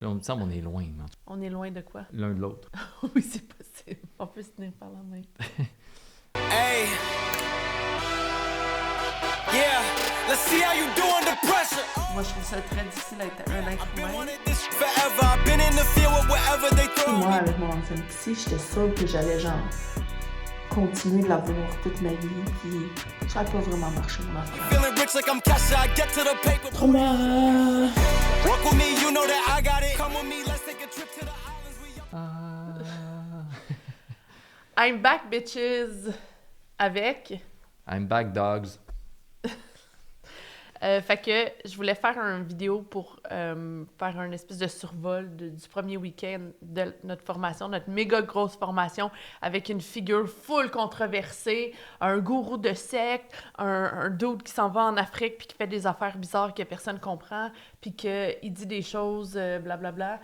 On me semble qu'on est loin, non? On est loin de quoi? L'un de l'autre. Oui, c'est possible. On peut se tenir par la main. Hey, yeah, let's see how you do under pressure. Moi, je trouve ça très difficile d'être un être Been humain. wanting this forever. I've been in the field with whatever they throw Moi, me. avec mon ancienne psy, j'étais sûre que j'allais genre continuer de la voir toute ma vie, puis ça n'a pas vraiment marché mon affaire. Feeling rich like I'm Kesha. I get to the paper. Trauma! Walk with me, you know that I got it. Come with me, let's take a trip to the islands. I'm back, bitches! Avec. I'm back, dogs. Fait que je voulais faire une vidéo pour faire un espèce de survol du premier week-end de notre formation, notre méga grosse formation, avec une figure full controversée, un gourou de secte, un dude qui s'en va en Afrique puis qui fait des affaires bizarres que personne comprend, puis qu'il dit des choses blablabla,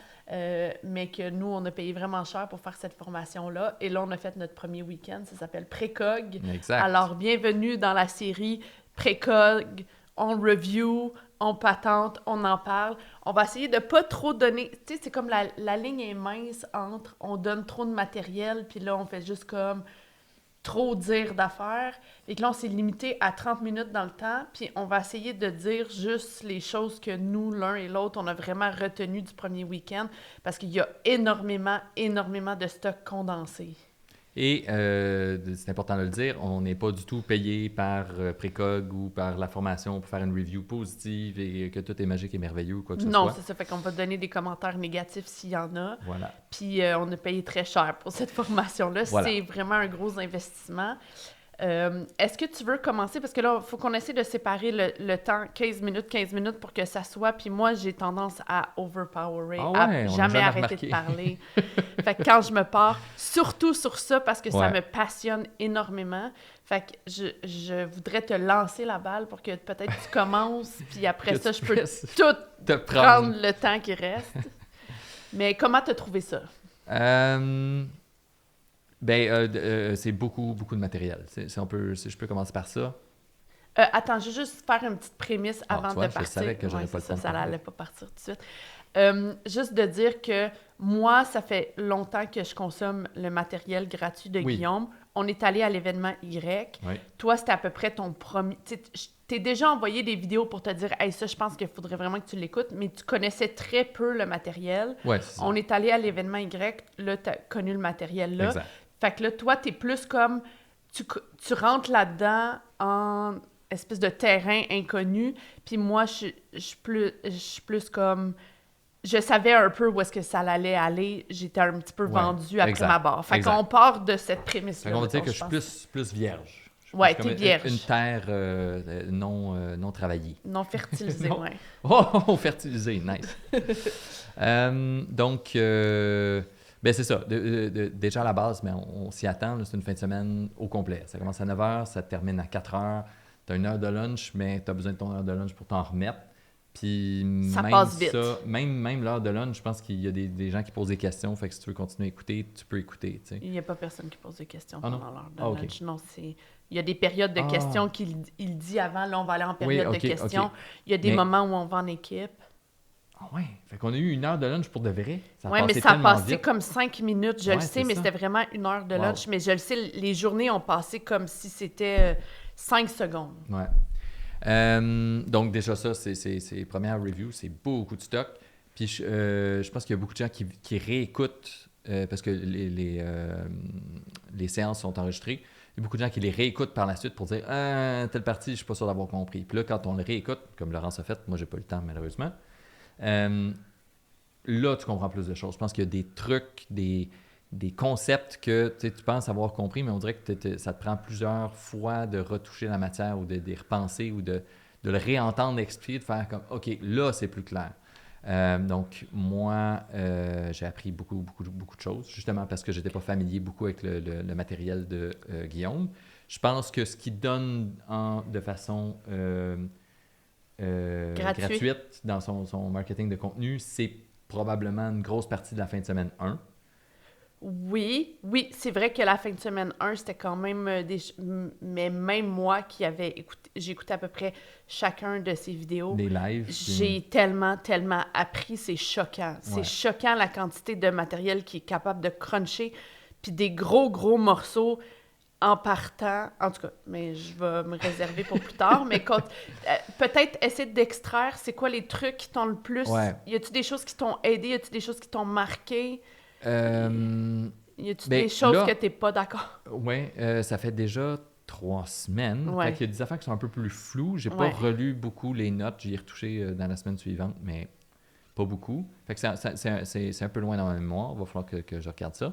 mais que nous, on a payé vraiment cher pour faire cette formation-là. Et là, on a fait notre premier week-end, ça s'appelle Précog. Exact. Alors, bienvenue dans la série Précog. On review, on patente, on en parle. On va essayer de pas trop donner... Tu sais, c'est comme la ligne est mince entre on donne trop de matériel, puis là, on fait juste comme trop dire d'affaires. Et que là, on s'est limité à 30 minutes dans le temps, puis on va essayer de dire juste les choses que nous, l'un et l'autre, on a vraiment retenu du premier week-end, parce qu'il y a énormément de stock condensé. Et c'est important de le dire, on n'est pas du tout payé par Précog ou par la formation pour faire une review positive et que tout est magique et merveilleux ou quoi que ce soit. Non, c'est ça. Fait qu'on va donner des commentaires négatifs s'il y en a. Voilà. Puis on a payé très cher pour cette formation-là. Voilà. C'est vraiment un gros investissement. Est-ce que tu veux commencer? Parce que là, il faut qu'on essaie de séparer le temps 15 minutes pour que ça soit. Puis moi, j'ai tendance à overpowerer, Ah ouais, à on a jamais jamais arrêter remarqué. de parler. Fait que quand je me pars, surtout sur ça, parce que ça Ouais. me passionne énormément. Fait que je voudrais te lancer la balle pour que peut-être tu commences, puis après Que ça, tu je peux puisses tout te prendre le temps qui reste. Mais comment t'as trouvé ça? C'est beaucoup de matériel. Si je peux commencer par ça. Attends, je vais juste faire une petite prémisse avant tu vois, de partir. je savais que j'aurais Ouais, pas le c'est temps de ça parler. n'allait pas partir tout de suite. Juste de dire que moi, ça fait longtemps que je consomme le matériel gratuit de Oui. Guillaume. On est allé à l'événement Y. Oui. Toi, c'était à peu près ton premier... Tu sais, je t'ai déjà envoyé des vidéos pour te dire « Hey, ça, je pense qu'il faudrait vraiment que tu l'écoutes », mais tu connaissais très peu le matériel. Ouais, c'est ça. On est allé à l'événement Y. Là, tu as connu le matériel là. Exact. Fait que là, toi, t'es plus comme... Tu rentres là-dedans en espèce de terrain inconnu. Puis moi, je suis plus comme... Je savais un peu où est-ce que ça allait aller. J'étais un petit peu Ouais, vendue après exact, ma barre. Fait exact. qu'on part de cette prémisse-là. Fait qu'on va dire mettons, que je suis plus vierge. Je suis Ouais, plus t'es comme vierge. Une terre non travaillée. Non fertilisé, Non. ouais. Oh, fertilisé, nice. C'est ça. Déjà à la base, mais on s'y attend. là, C'est une fin de semaine au complet. Ça commence à 9 h, ça termine à 4 h. Tu as une heure de lunch, mais tu as besoin de ton heure de lunch pour t'en remettre. Puis Ça même passe vite. ça, même l'heure de lunch, je pense qu'il y a des gens qui posent des questions. Fait que si tu veux continuer à écouter, tu peux écouter. Tu sais. Il n'y a pas personne qui pose des questions Ah non? pendant l'heure de Ah, ok. lunch. Non, c'est... Il y a des périodes de Ah. questions qu'il dit avant. Là, on va aller en période ok, de questions. ok. Il y a des Mais- moments où on va en équipe. Ah ouais. Fait qu'on a eu une heure de lunch pour de vrai. Ça a Oui, mais passé ça a tellement passé vite. comme 5 minutes, je le Ouais, sais, c'est mais ça. c'était vraiment une heure de Wow. lunch. Mais je le sais, les journées ont passé comme si c'était 5 secondes. Ouais. Donc déjà ça, c'est première review, c'est beaucoup de stock. Puis je pense qu'il y a beaucoup de gens qui réécoutent parce que les séances sont enregistrées. Il y a beaucoup de gens qui les réécoutent par la suite pour dire telle partie, je suis pas sûr d'avoir compris. Puis là, quand on le réécoute, comme Laurence a fait, moi j'ai pas eu le temps malheureusement. Là, tu comprends plus de choses. Je pense qu'il y a des trucs, des concepts que tu penses avoir compris, mais on dirait que ça te prend plusieurs fois de retoucher la matière ou de repenser ou de le réentendre expliquer, de faire comme « OK, là, c'est plus clair ». Donc, moi, j'ai appris beaucoup de choses, justement parce que je n'étais pas familier beaucoup avec le matériel de Guillaume. Je pense que ce qu'il donne de façon gratuite dans son marketing de contenu, c'est probablement une grosse partie de la fin de semaine 1. Oui, c'est vrai que la fin de semaine 1, c'était quand même mais même moi qui j'ai écouté à peu près chacun de ces vidéos, Des lives. j'ai tellement appris, c'est choquant. C'est Ouais. choquant la quantité de matériel qui est capable de cruncher, puis des gros morceaux en partant. En tout cas, mais je vais me réserver pour plus tard, mais peut-être essayer d'extraire c'est quoi les trucs qui t'ont le plus... Ouais. Y a-tu des choses qui t'ont aidé? Y a-tu des choses qui t'ont marqué? Y a-tu Ben, des choses là- que t'es pas d'accord? Oui, ça fait déjà 3 semaines. Ouais. Fait qu'il y a des affaires qui sont un peu plus floues. J'ai Ouais. pas relu beaucoup les notes. J'y ai retouché dans la semaine suivante, mais pas beaucoup. Fait que c'est un peu loin dans ma mémoire. Il va falloir que je regarde ça.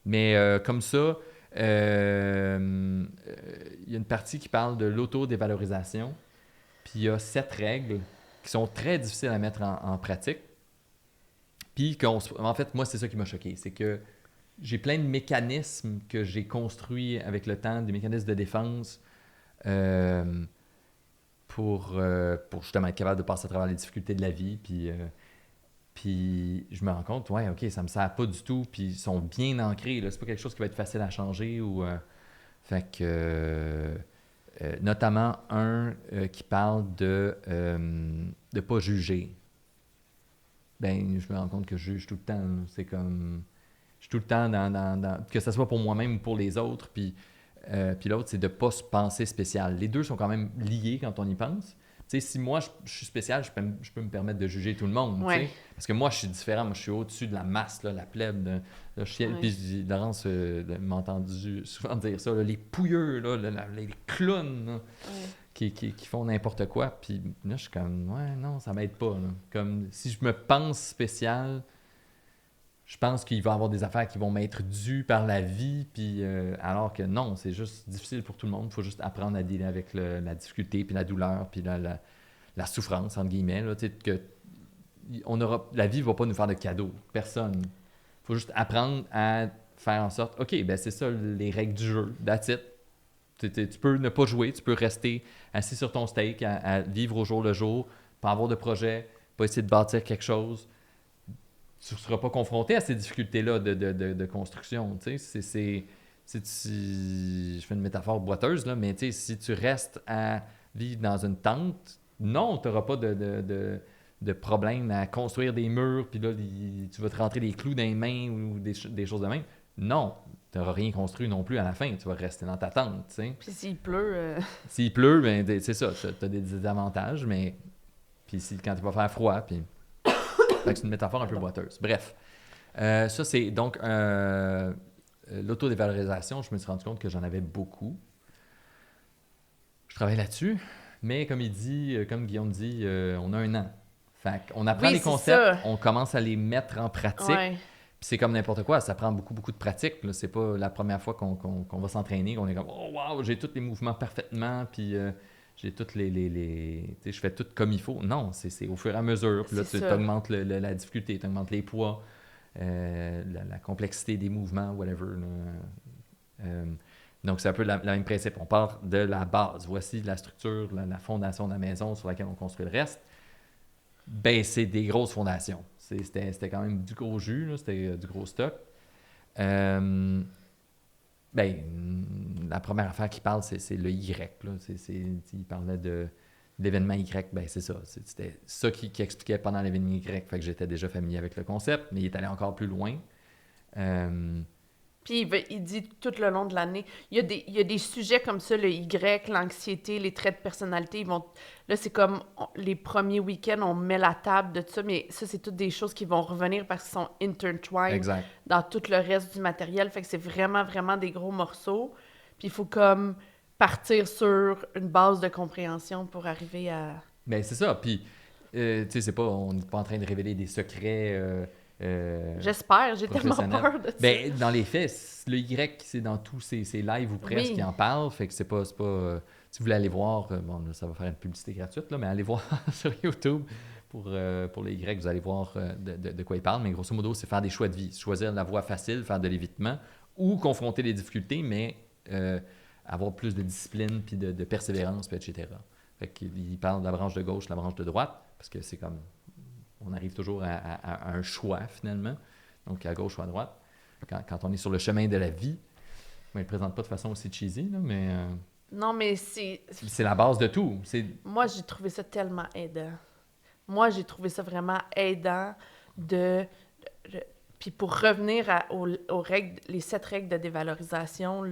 Mais comme ça, il y a une partie qui parle de l'autodévalorisation. Puis il y a 7 règles qui sont très difficiles à mettre en pratique. Puis en fait, moi, c'est ça qui m'a choqué. C'est que j'ai plein de mécanismes que j'ai construits avec le temps, des mécanismes de défense pour justement être capable de passer à travers les difficultés de la vie. Puis je me rends compte, ouais, OK, ça me sert pas du tout. Puis ils sont bien ancrés. Là. C'est pas quelque chose qui va être facile à changer. Fait que... notamment un qui parle de pas juger. Ben, je me rends compte que je juge tout le temps. Là. C'est comme... Je suis tout le temps que ce soit pour moi-même ou pour les autres. Puis l'autre, c'est de ne pas se penser spécial. Les deux sont quand même liés quand on y pense. Tu sais, si moi, je suis spécial, je peux me permettre de juger tout le monde. Ouais. Tu sais. Parce que moi, je suis différent. Moi, je suis au-dessus de la masse, là, la plèbe. Là, Ouais. Puis Laurence m'a entendu souvent dire ça. Là, les pouilleux, là, les clowns. Là. Ouais. Qui font n'importe quoi. Puis là, je suis comme, ouais, non, ça m'aide pas. Là. Comme si je me pense spécial, je pense qu'il va y avoir des affaires qui vont m'être dues par la vie. Puis alors que non, c'est juste difficile pour tout le monde. Il faut juste apprendre à dealer avec la difficulté, puis la douleur, puis la souffrance, entre guillemets. Là, que la vie ne va pas nous faire de cadeaux. Personne. Il faut juste apprendre à faire en sorte, OK, ben c'est ça les règles du jeu. That's it. Tu peux ne pas jouer, tu peux rester assis sur ton steak, à vivre au jour le jour, pas avoir de projet, pas essayer de bâtir quelque chose. Tu ne seras pas confronté à ces difficultés-là de construction. Je fais une métaphore boiteuse, là, mais si tu restes à vivre dans une tente, non, tu n'auras pas de problème à construire des murs, puis là, tu vas te rentrer des clous dans les mains ou des choses de même. Non, tu n'auras rien construit non plus à la fin. Tu vas rester dans ta tente. T'sais. Puis s'il pleut... S'il pleut, ben, c'est ça. Tu as des désavantages, mais puis quand il va faire froid, puis... c'est une métaphore un peu boiteuse. Bref. Ça, c'est donc l'autodévalorisation. Je me suis rendu compte que j'en avais beaucoup. Je travaille là-dessus, mais comme Guillaume dit, on a 1 an. Fait qu'on apprend les concepts, on commence à les mettre en pratique. Ouais. Puis c'est comme n'importe quoi, ça prend beaucoup de pratique. Là. C'est pas la première fois qu'on va s'entraîner, qu'on est comme « Oh wow, j'ai tous les mouvements parfaitement, puis j'ai toutes les je fais tout comme il faut. » Non, c'est au fur et à mesure. Puis là, tu augmentes la difficulté, tu augmentes les poids, la complexité des mouvements, whatever. Donc, c'est un peu le même principe. On part de la base. Voici la structure, la fondation de la maison sur laquelle on construit le reste. Ben, c'est des grosses fondations. C'était quand même du gros jus, là, c'était du gros stock. La première affaire qu'il parle, c'est le Y. Là. Il parlait de l'événement Y, ben c'est ça. C'était ça qui expliquait pendant l'événement Y. Fait que j'étais déjà familier avec le concept, mais il est allé encore plus loin. Puis il dit tout le long de l'année, il y a des sujets comme ça, le Y, l'anxiété, les traits de personnalité, là, c'est comme les premiers week-ends, on met la table de tout ça, mais ça, c'est toutes des choses qui vont revenir parce qu'ils sont intertwined Exact. dans tout le reste du matériel. Fait que c'est vraiment, vraiment des gros morceaux. Puis il faut comme partir sur une base de compréhension pour arriver à... Ben c'est ça. Puis, tu sais, on n'est pas en train de révéler des secrets... J'espère, j'ai tellement peur de ça. Ben, dans les faits, le Y, c'est dans tous ces lives ou presque Oui. qui en parlent. Fait que c'est pas si vous voulez aller voir, bon, là, ça va faire une publicité gratuite, là, mais allez voir sur YouTube pour les Y, vous allez voir de quoi il parle. Mais grosso modo, c'est faire des choix de vie. Choisir la voie facile, faire de l'évitement ou confronter les difficultés, mais avoir plus de discipline, puis de persévérance, puis etc. Fait qu'il parle de la branche de gauche, la branche de droite, parce que c'est comme... On arrive toujours à un choix, finalement. Donc, à gauche ou à droite. quand on est sur le chemin de la vie. Mais il ne le présente pas de façon aussi cheesy, là, mais Non, mais c'est... c'est la base de tout. Moi, j'ai trouvé ça tellement aidant. Moi, j'ai trouvé ça vraiment aidant Puis pour revenir aux règles, les 7 règles de dévalorisation,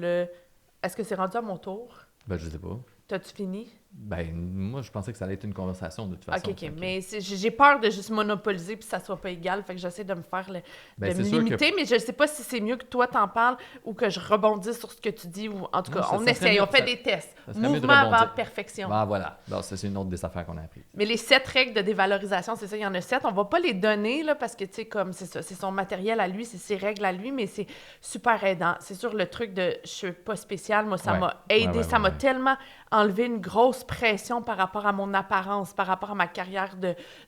est-ce que c'est rendu à mon tour? Ben, je sais pas. T'as-tu fini? Ben, moi, je pensais que ça allait être une conversation de toute façon. OK. Mais j'ai peur de juste monopoliser puis que ça soit pas égal. Fait que j'essaie de me faire de me limiter, mais je sais pas si c'est mieux que toi t'en parles ou que je rebondisse sur ce que tu dis. Ou en tout cas, on essaye, on fait des tests. Mouvement avant perfection. Ben voilà. Non, ça, c'est une autre des affaires qu'on a appris. Mais les 7 règles de dévalorisation, c'est ça, il y en a 7. On va pas les donner, là, parce que, tu sais, comme c'est ça, c'est son matériel à lui, c'est ses règles à lui, mais c'est super aidant. C'est sûr, le truc de « je suis pas spécial », moi, ça m'a aidé. Ça m'a tellement enlevé une grosse pression par rapport à mon apparence, par rapport à ma carrière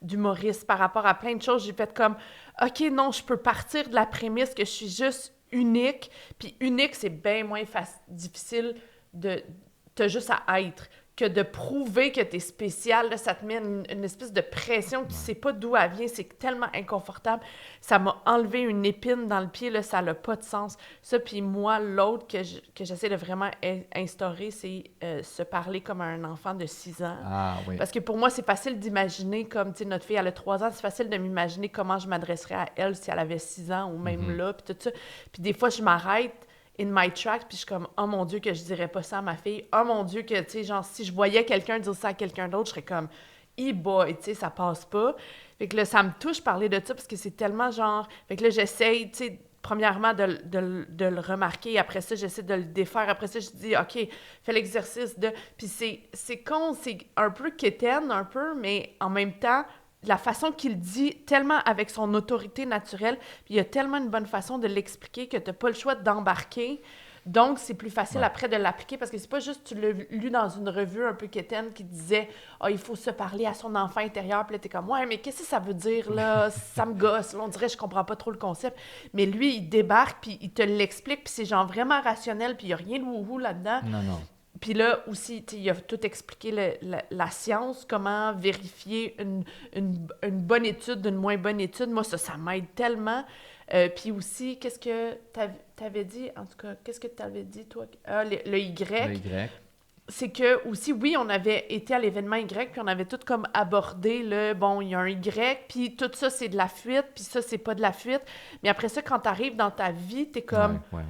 d'humoriste, par rapport à plein de choses. J'ai fait comme « OK, non, je peux partir de la prémisse que je suis juste unique. » Puis unique, c'est bien moins difficile de... T'as juste à être, que de prouver que t'es spécial, là, ça te met une espèce de pression que tu sais pas d'où elle vient, c'est tellement inconfortable. Ça m'a enlevé une épine dans le pied, là, ça n'a pas de sens. Ça, puis moi, l'autre que j'essaie de vraiment instaurer, c'est se parler comme un enfant de 6 ans. Ah oui. Parce que pour moi, c'est facile d'imaginer, comme, tu sais, notre fille, elle a 3 ans, c'est facile de m'imaginer comment je m'adresserais à elle si elle avait 6 ans ou même là, puis tout ça. Puis des fois, je m'arrête in my track, puis je suis comme, oh mon Dieu, que je dirais pas ça à ma fille. Oh mon Dieu, que, tu sais, genre, si je voyais quelqu'un dire ça à quelqu'un d'autre, je serais comme, boy, tu sais, ça passe pas. Fait que là, ça me touche parler de ça, parce que c'est tellement genre... Fait que là, j'essaye, tu sais, premièrement, de le remarquer. Après ça, j'essaie de le défaire. Après ça, je dis, OK, fais l'exercice de... Puis c'est con, c'est un peu quétaine, un peu, mais en même temps... La façon qu'il dit, tellement avec son autorité naturelle, puis il y a tellement une bonne façon de l'expliquer que tu n'as pas le choix d'embarquer. Donc, c'est plus facile après de l'appliquer parce que c'est pas juste tu l'as lu dans une revue un peu quétaine qui disait « Ah, il faut se parler à son enfant intérieur. » Puis là, t'es comme « Ouais, mais qu'est-ce que ça veut dire, là? Ça me gosse. » Là, on dirait « Je comprends pas trop le concept. » Mais lui, il débarque, puis il te l'explique, puis c'est genre vraiment rationnel, puis il y a rien de wouhou là-dedans. Non. Puis là aussi, il a tout expliqué la science, comment vérifier une bonne étude d'une moins bonne étude. Moi, ça m'aide tellement. Puis aussi, qu'est-ce que t'avais dit? En tout cas, qu'est-ce que t'avais dit, toi? Le Y. Le Y. C'est que aussi, oui, on avait été à l'événement Y, puis on avait tout comme abordé il y a un Y, puis tout ça, c'est de la fuite, puis ça, c'est pas de la fuite. Mais après ça, quand t'arrives dans ta vie, t'es comme... Ouais.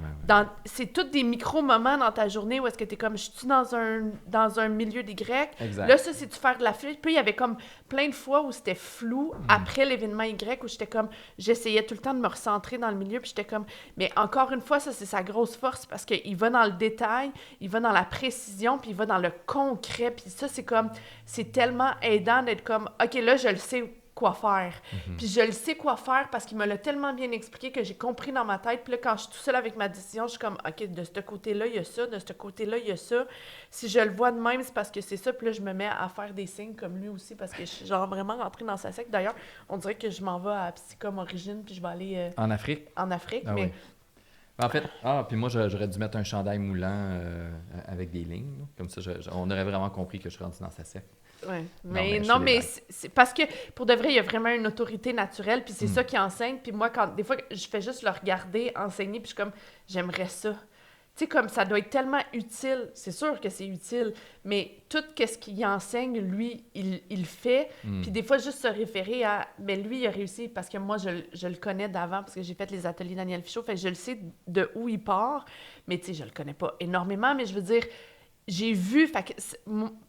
C'est tous des micro-moments dans ta journée où est-ce que t'es comme, je suis dans un milieu d'Y. Exact. Là, ça, c'est-tu faire de la fuite? Puis il y avait comme plein de fois où c'était flou après l'événement Y, où j'étais comme, j'essayais tout le temps de me recentrer dans le milieu, puis j'étais comme, mais encore une fois, ça, c'est sa grosse force, parce qu'il va dans le détail, il va dans la précision, puis il va dans le concret, puis ça, c'est tellement aidant d'être comme, OK, là, je le sais quoi faire. Puis je le sais quoi faire parce qu'il me l'a tellement bien expliqué que j'ai compris dans ma tête. Puis là, quand je suis tout seul avec ma décision, je suis comme, OK, de ce côté-là, il y a ça, de ce côté-là, il y a ça. Si je le vois de même, c'est parce que c'est ça. Puis là, je me mets à faire des signes comme lui aussi parce que je suis genre vraiment rentrée dans sa secte. D'ailleurs, on dirait que je m'en vais à Psychom Origine, puis je vais aller... En Afrique? En Afrique, Ah, mais... oui. En fait, puis moi, j'aurais dû mettre un chandail moulant avec des lignes. Là. Comme ça, on aurait vraiment compris que je suis rendu dans sa secte. Ouais. Non, mais c'est parce que pour de vrai, il y a vraiment une autorité naturelle, puis c'est ça qui enseigne. Puis moi, des fois, je fais juste le regarder, enseigner, puis je suis comme, j'aimerais ça. Tu sais, comme ça doit être tellement utile. C'est sûr que c'est utile, mais tout ce qu'il enseigne, lui, il fait. Puis des fois, juste se référer à... Mais lui, il a réussi parce que moi, je le connais d'avant parce que j'ai fait les ateliers Daniel Fichot. Fait que je le sais de où il part. Mais tu sais, je le connais pas énormément, mais je veux dire... J'ai vu, fait que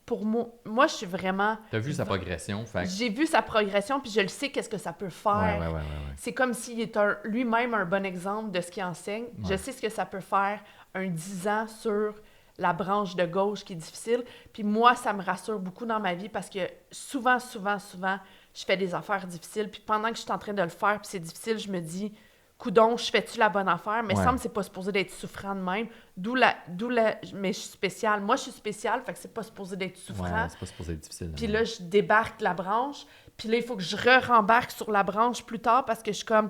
pour moi, je suis vraiment... T'as vu sa progression, fait que... J'ai vu sa progression, puis je le sais qu'est-ce que ça peut faire. Ouais. C'est comme s'il est lui-même un bon exemple de ce qu'il enseigne. Ouais. Je sais ce que ça peut faire, un 10 ans sur la branche de gauche qui est difficile. Puis moi, ça me rassure beaucoup dans ma vie parce que souvent, je fais des affaires difficiles. Puis pendant que je suis en train de le faire, puis c'est difficile, je me dis... Coudon, je fais-tu la bonne affaire? Mais semble que c'est pas supposé d'être souffrant de même. Mais je suis spéciale. Moi, je suis spéciale, fait que c'est pas supposé d'être souffrant. Ouais, c'est pas supposé être difficile. Puis là, je débarque de la branche. Puis là, il faut que je rembarque sur la branche plus tard parce que je suis comme...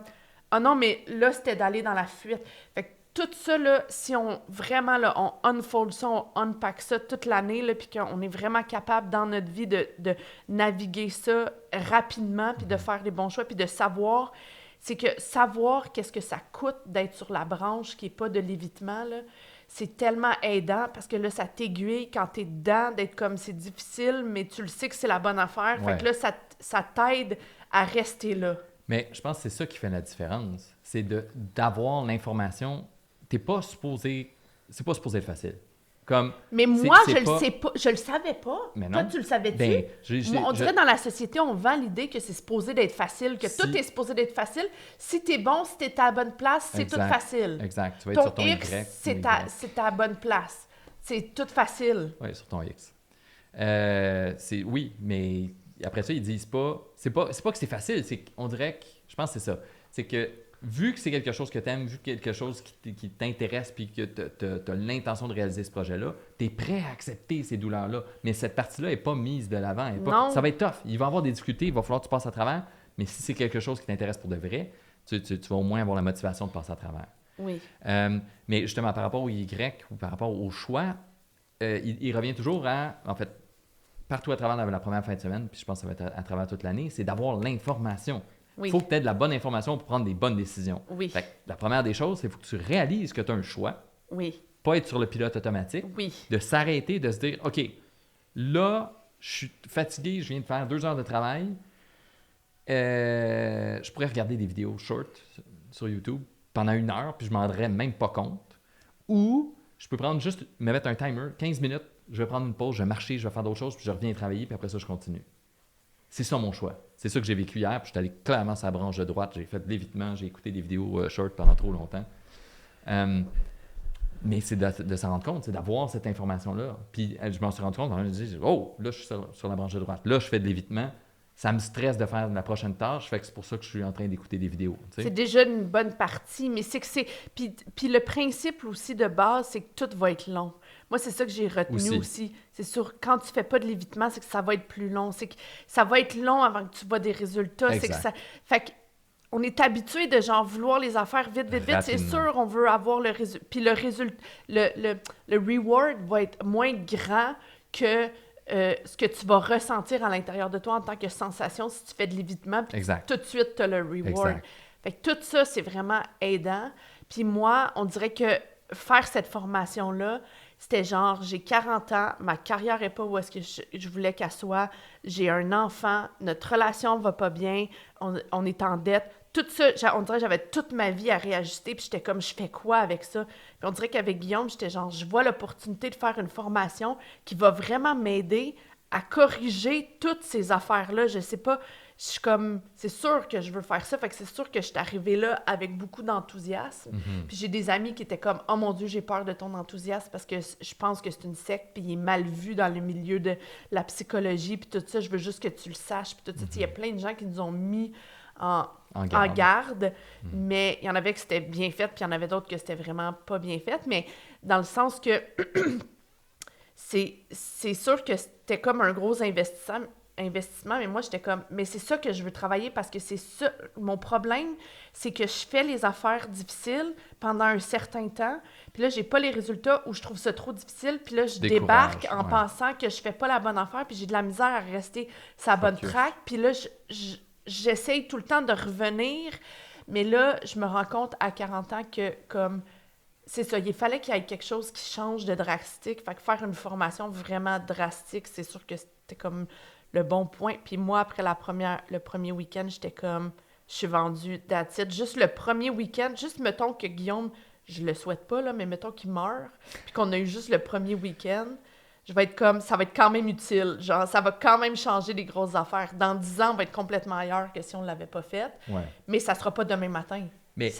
Ah non, mais là, c'était d'aller dans la fuite. Fait que tout ça, là, si on vraiment, là, on unfold ça, on unpack ça toute l'année, là, puis qu'on est vraiment capable dans notre vie de naviguer ça rapidement, puis de faire les bons choix, puis de savoir... c'est que savoir qu'est-ce que ça coûte d'être sur la branche qui n'est pas de l'évitement, là, c'est tellement aidant parce que là, ça t'aiguille quand t'es dedans, d'être comme c'est difficile, mais tu le sais que c'est la bonne affaire. Ouais. Fait que là, ça t'aide à rester là. Mais je pense que c'est ça qui fait la différence. C'est d'avoir l'information. C'est pas supposé être facile. Comme, Mais moi, je le sais pas. Je le savais pas. Mais Toi, non. tu le savais-tu? Ben, On dirait dans la société, on vend l'idée que c'est supposé d'être facile, que Si- tout est supposé d'être facile. Si t'es bon, si t'es à la bonne place, c'est tout Exact. facile. Exact. Tu vas être sur Ton ton X, Y. c'est ta bonne place. C'est tout facile. Oui, sur ton X. Oui, mais après ça, ils disent pas. C'est pas que c'est facile, c'est qu'on dirait que. Je pense que c'est ça. C'est que vu que c'est quelque chose que tu aimes, vu que quelque chose qui t'intéresse, puis que tu as l'intention de réaliser ce projet-là, tu es prêt à accepter ces douleurs-là. Mais cette partie-là n'est pas mise de l'avant. Non. Ça va être tough. Il va y avoir des difficultés, il va falloir que tu passes à travers. Mais si c'est quelque chose qui t'intéresse pour de vrai, tu vas au moins avoir la motivation de passer à travers. Oui. Mais justement, par rapport au Y ou par rapport au choix, il revient toujours à, en fait, partout à travers la première fin de semaine, puis je pense que ça va être à travers toute l'année, c'est d'avoir l'information. Oui. Il faut que tu aies de la bonne information pour prendre des bonnes décisions. Oui. Fait que la première des choses, c'est qu'il faut que tu réalises que tu as un choix, Oui. pas être sur le pilote automatique, Oui. de s'arrêter, de se dire, OK, là, je suis fatigué, je viens de faire 2 heures de travail, je pourrais regarder des vidéos short sur YouTube pendant 1 heure, puis je m'en rendrais même pas compte. Ou je peux prendre juste, me mettre un timer, 15 minutes, je vais prendre une pause, je vais marcher, je vais faire d'autres choses, puis je reviens travailler, puis après ça, je continue. C'est ça mon choix. C'est ça que j'ai vécu hier, puis je suis allé clairement sur la branche de droite, j'ai fait de l'évitement, j'ai écouté des vidéos short pendant trop longtemps. Mais c'est de s'en rendre compte, c'est d'avoir cette information-là. Puis je m'en suis rendu compte, je me dis, oh, là, je suis sur la branche de droite, là, je fais de l'évitement. Ça me stresse de faire la prochaine tâche, fait que c'est pour ça que je suis en train d'écouter des vidéos. Tu sais. C'est déjà une bonne partie, mais c'est que c'est... Puis le principe aussi de base, c'est que tout va être long. Moi, c'est ça que j'ai retenu aussi. C'est sûr, quand tu fais pas de l'évitement, c'est que ça va être plus long. C'est que ça va être long avant que tu vois des résultats. Exact. C'est que ça... Fait que on est habitué de genre vouloir les affaires vite. C'est Rapidement. sûr, on veut avoir le résultat. Puis le résultat... Le reward va être moins grand que... ce que tu vas ressentir à l'intérieur de toi en tant que sensation si tu fais de l'évitement, puis Exact. tout de suite, tu as le reward. Exact. Fait que tout ça, c'est vraiment aidant. Puis moi, on dirait que faire cette formation-là, c'était genre, j'ai 40 ans, ma carrière n'est pas où est-ce que je voulais qu'elle soit, j'ai un enfant, notre relation va pas bien, on est en dette. Tout ça, on dirait que j'avais toute ma vie à réajuster, puis j'étais comme, je fais quoi avec ça? Puis on dirait qu'avec Guillaume, j'étais genre, je vois l'opportunité de faire une formation qui va vraiment m'aider à corriger toutes ces affaires-là. Je sais pas, je suis comme, c'est sûr que je veux faire ça, fait que c'est sûr que je suis arrivée là avec beaucoup d'enthousiasme. Puis j'ai des amis qui étaient comme, oh mon Dieu, j'ai peur de ton enthousiasme parce que je pense que c'est une secte, puis il est mal vu dans le milieu de la psychologie, puis tout ça, je veux juste que tu le saches, puis tout ça. Il y a plein de gens qui nous ont mis en garde, mais il y en avait que c'était bien fait, puis il y en avait d'autres que c'était vraiment pas bien fait, mais dans le sens que c'est sûr que c'était comme un gros investissement, mais moi, j'étais comme, mais c'est ça que je veux travailler parce que c'est ça, mon problème, c'est que je fais les affaires difficiles pendant un certain temps, puis là, j'ai pas les résultats ou je trouve ça trop difficile, puis là, je débarque en pensant que je fais pas la bonne affaire, puis j'ai de la misère à rester sur la bonne track, puis là, j'essaye tout le temps de revenir, mais là, je me rends compte à 40 ans que, comme, c'est ça, il fallait qu'il y ait quelque chose qui change de drastique. Fait que faire une formation vraiment drastique, c'est sûr que c'était comme le bon point. Puis moi, après le premier week-end, j'étais comme, je suis vendue, that's it. Juste le premier week-end, juste mettons que Guillaume, je le souhaite pas, là, mais mettons qu'il meurt, puis qu'on a eu juste le premier week-end, je vais être comme, ça va être quand même utile. Genre, ça va quand même changer les grosses affaires. Dans 10 ans, on va être complètement ailleurs que si on ne l'avait pas fait. Ouais. Mais ça sera pas demain matin. Mais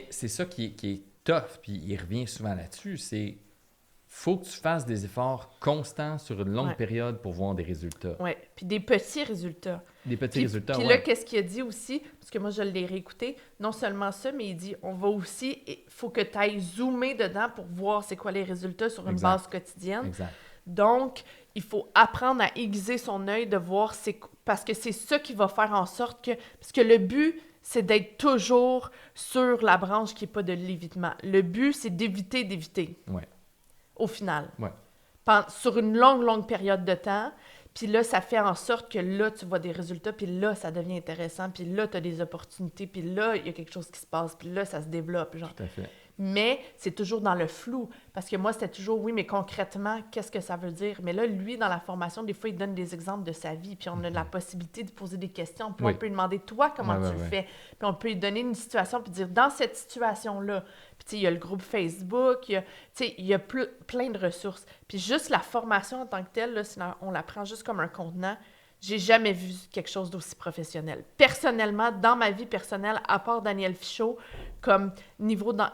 c'est ça qui est tough, puis il revient souvent là-dessus, c'est faut que tu fasses des efforts constants sur une longue période pour voir des résultats. Oui, puis des petits résultats. Des petits résultats, Puis là, qu'est-ce qu'il a dit aussi, parce que moi, je l'ai réécouté, non seulement ça, mais il dit, on va aussi, il faut que tu ailles zoomer dedans pour voir c'est quoi les résultats sur une base quotidienne. Exact. Donc, il faut apprendre à aiguiser son œil, de voir, parce que c'est ça qui va faire en sorte que, parce que le but, c'est d'être toujours sur la branche qui n'est pas de l'évitement. Le but, c'est d'éviter. Ouais. Au final. Ouais. Sur une longue période de temps. Puis là, ça fait en sorte que là, tu vois des résultats, puis là, ça devient intéressant, puis là, tu as des opportunités, puis là, il y a quelque chose qui se passe, puis là, ça se développe, genre. Tout à fait. Mais c'est toujours dans le flou. Parce que moi, c'était toujours, oui, mais concrètement, qu'est-ce que ça veut dire? Mais là, lui, dans la formation, des fois, il donne des exemples de sa vie, puis on a la possibilité de poser des questions, puis Oui. on peut lui demander, toi, comment tu le fais? Puis on peut lui donner une situation, puis dire, dans cette situation-là, puis tu sais, il y a le groupe Facebook, il y a plein de ressources. Puis juste la formation en tant que telle, là, on la prend juste comme un contenant. J'ai jamais vu quelque chose d'aussi professionnel. Personnellement, dans ma vie personnelle, à part Daniel Fichot, comme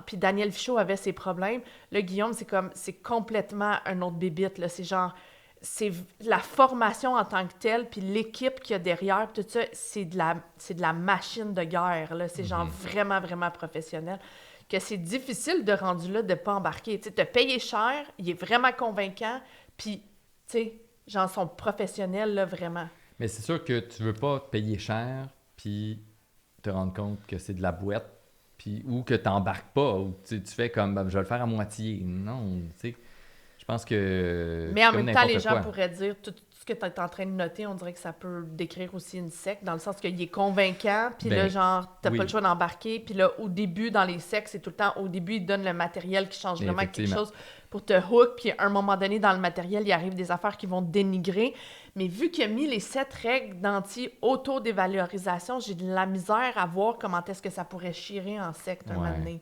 puis Daniel Fichot avait ses problèmes, là, Guillaume, c'est complètement un autre bébite, là. C'est genre, c'est la formation en tant que telle, puis l'équipe qu'il y a derrière, puis tout ça, c'est de la machine de guerre, là. C'est genre vraiment, vraiment professionnel. Que c'est difficile de rendu là, de pas embarquer. Tu sais, te payer cher, il est vraiment convaincant, puis, tu sais, genre, sont professionnels, là, vraiment. Mais c'est sûr que tu veux pas te payer cher puis te rendre compte que c'est de la boîte, puis ou que tu n'embarques pas, ou tu fais comme ben, je vais le faire à moitié. Non, tu sais. Je pense que. Mais en même temps, les gens pourraient dire tout ce que tu es en train de noter, on dirait que ça peut décrire aussi une secte, dans le sens qu'il est convaincant, puis là, genre, t'as pas le choix d'embarquer, puis là, au début, dans les sectes, c'est tout le temps, au début, ils donnent le matériel qui change vraiment quelque chose pour te hook, puis à un moment donné, dans le matériel, il arrive des affaires qui vont te dénigrer. Mais vu qu'il a mis les 7 règles d'anti-auto-dévalorisation, j'ai de la misère à voir comment est-ce que ça pourrait chirer en secte un moment donné.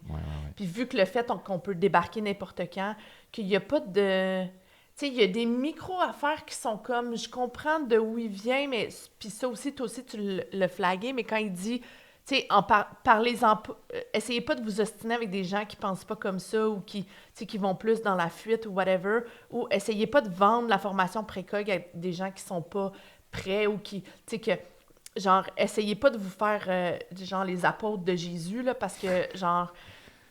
Puis vu que le fait qu'on peut débarquer n'importe quand, qu'il n'y a pas de... Tu sais, il y a des micro-affaires qui sont comme, je comprends de où il vient, mais puis ça aussi, toi aussi, tu l'as flagué, mais quand il dit, tu sais, parlez-en, essayez pas de vous ostiner avec des gens qui pensent pas comme ça ou qui vont plus dans la fuite ou whatever, ou essayez pas de vendre la formation précog à des gens qui sont pas prêts ou qui, tu sais, que, genre, essayez pas de vous faire, genre, les apôtres de Jésus, là, parce que, genre...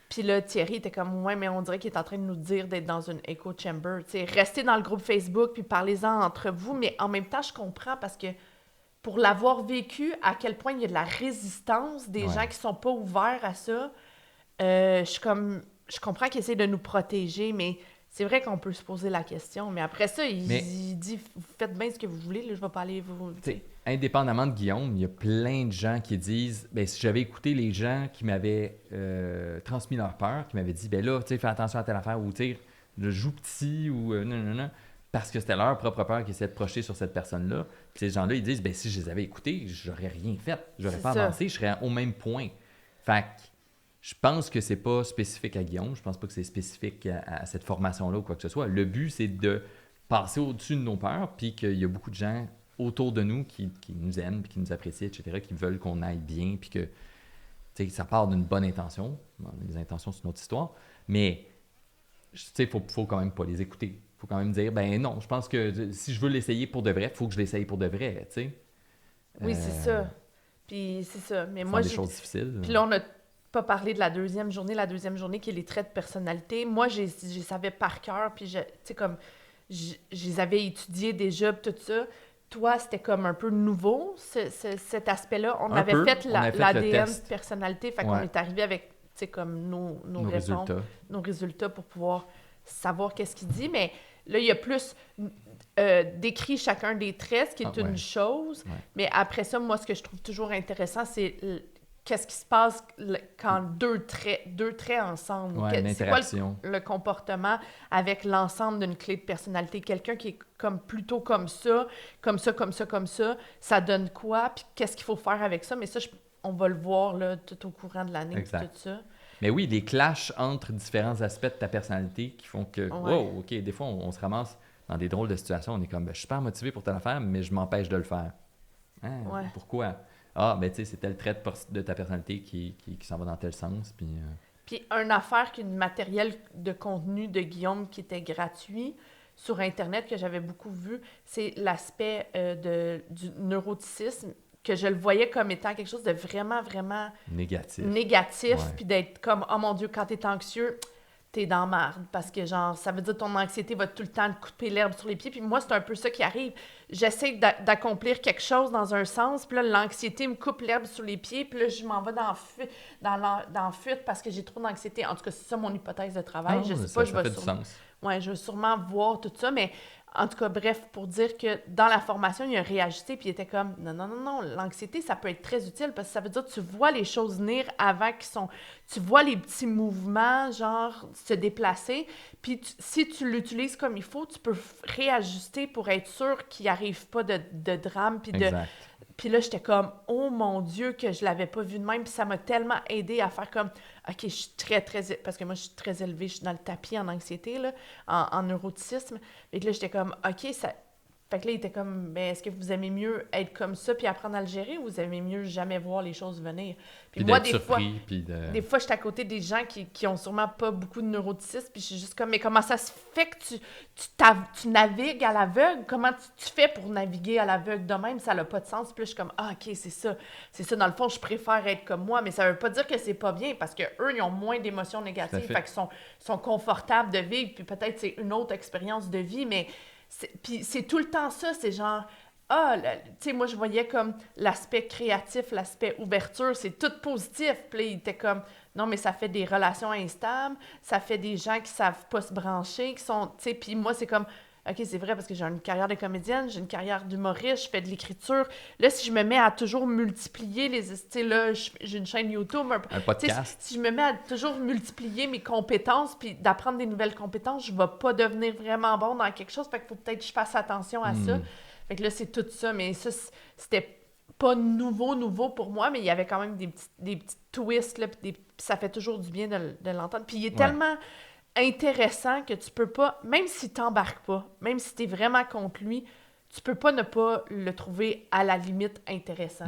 Puis là, Thierry était comme, ouais, mais on dirait qu'il est en train de nous dire d'être dans une echo chamber. Tu sais, restez dans le groupe Facebook, puis parlez-en entre vous. Mais en même temps, je comprends parce que pour l'avoir vécu, à quel point il y a de la résistance des gens qui sont pas ouverts à ça, je comprends qu'il essaie de nous protéger, mais c'est vrai qu'on peut se poser la question. Mais après ça, il dit, vous faites bien ce que vous voulez, là, je vais pas aller vous... Indépendamment de Guillaume, il y a plein de gens qui disent ben, si j'avais écouté les gens qui m'avaient transmis leur peur, qui m'avaient dit ben là, tu sais, fais attention à telle affaire, ou tu sais, je joue petit, ou non, parce que c'était leur propre peur qui essayait de projeter sur cette personne-là. Puis ces gens-là, ils disent ben si je les avais écoutés, j'aurais rien fait, j'aurais pas avancé, je serais au même point. Fait que je pense que c'est pas spécifique à Guillaume, je pense pas que c'est spécifique à cette formation-là ou quoi que ce soit. Le but, c'est de passer au-dessus de nos peurs, puis qu'il y a beaucoup de gens autour de nous qui nous aiment, puis qui nous apprécient, etc., qui veulent qu'on aille bien, puis que ça part d'une bonne intention. Bon, les intentions, c'est une autre histoire. Mais il faut quand même pas les écouter. Il faut quand même dire, ben non, je pense que si je veux l'essayer pour de vrai, il faut que je l'essaye pour de vrai, tu sais. Oui, c'est ça. Puis c'est ça. Mais moi, des choses difficiles. Puis là, on n'a pas parlé de la deuxième journée qui est les traits de personnalité. Moi, je savais par cœur, puis tu sais, comme, je les avais étudiés déjà, tout ça. Toi, c'était comme un peu nouveau, cet aspect-là. On avait fait l'ADN de personnalité, fait qu'on est arrivé avec, tu sais, comme nos résultats pour pouvoir savoir qu'est-ce qu'il dit. Mais là, il y a plus décrit chacun des traits, ce qui est une chose. Ouais. Mais après ça, moi, ce que je trouve toujours intéressant, c'est qu'est-ce qui se passe quand deux traits ensemble. C'est quoi le comportement avec l'ensemble d'une clé de personnalité? Quelqu'un qui est comme plutôt comme ça, ça donne quoi? Puis qu'est-ce qu'il faut faire avec ça? Mais ça, on va le voir là, tout au courant de l'année. Tout ça. Mais oui, des clashs entre différents aspects de ta personnalité qui font que, wow, OK, des fois, on se ramasse dans des drôles de situations. On est comme, je suis super motivé pour telle affaire, mais je m'empêche de le faire. Pourquoi? Ah, ben tu sais, c'est tel trait de ta personnalité qui s'en va dans tel sens. Puis une affaire qu'une matériel de contenu de Guillaume qui était gratuit sur Internet que j'avais beaucoup vu, c'est l'aspect du neuroticisme, que je le voyais comme étant quelque chose de vraiment, vraiment négatif puis d'être comme, oh mon Dieu, quand t'es anxieux, t'es dans marde, parce que genre, ça veut dire que ton anxiété va tout le temps te couper l'herbe sur les pieds, puis moi, c'est un peu ça qui arrive. J'essaie d'accomplir quelque chose dans un sens, puis là, l'anxiété me coupe l'herbe sur les pieds, puis là, je m'en vais dans fuite parce que j'ai trop d'anxiété. En tout cas, c'est ça mon hypothèse de travail. Je sais pas, je vais sûrement voir tout ça, mais En tout cas, bref, pour dire que dans la formation, il a réajusté, puis il était comme, non, l'anxiété, ça peut être très utile, parce que ça veut dire que tu vois les choses venir avant qu'ils sont... Tu vois les petits mouvements, genre, se déplacer, puis si tu l'utilises comme il faut, tu peux réajuster pour être sûr qu'il n'y arrive pas de drame, puis de... Exact. Puis là, j'étais comme, oh mon Dieu, que je l'avais pas vu de même. Puis ça m'a tellement aidé à faire comme, OK, je suis très, parce que moi, je suis très élevée, je suis dans le tapis en anxiété, là, en neuroticisme. Et là, j'étais comme, OK, ça... Fait que là, il était comme, ben, est-ce que vous aimez mieux être comme ça puis apprendre à le gérer ou vous aimez mieux jamais voir les choses venir? Puis moi, des fois, je suis à côté des gens qui ont sûrement pas beaucoup de neuroticisme puis je suis juste comme, mais comment ça se fait que tu navigues à l'aveugle? Comment tu fais pour naviguer à l'aveugle de même? Ça n'a pas de sens. Puis là, je suis comme, ah, OK, c'est ça. C'est ça, dans le fond, je préfère être comme moi, mais ça veut pas dire que c'est pas bien parce qu'eux, ils ont moins d'émotions négatives. Fait qu'ils sont confortables de vivre puis peut-être c'est une autre expérience de vie, mais... Puis c'est tout le temps ça, c'est genre, tu sais, moi je voyais comme l'aspect créatif, l'aspect ouverture, c'est tout positif. Puis là, il était comme, non, mais ça fait des relations instables, ça fait des gens qui savent pas se brancher, qui sont, tu sais, puis moi c'est comme, OK, c'est vrai parce que j'ai une carrière de comédienne, j'ai une carrière d'humoriste, je fais de l'écriture. Là, si je me mets à toujours multiplier tu sais, là, j'ai une chaîne YouTube, un podcast. Si je me mets à toujours multiplier mes compétences puis d'apprendre des nouvelles compétences, je vais pas devenir vraiment bon dans quelque chose. Fait qu'il faut peut-être que je fasse attention à ça. Fait que là, c'est tout ça. Mais ça, c'était pas nouveau pour moi, mais il y avait quand même des petits twists, là, puis ça fait toujours du bien de l'entendre. Puis il est tellement... intéressant que tu peux pas, même si t'embarques pas, même si t'es vraiment contre lui, tu peux pas ne pas le trouver à la limite intéressant.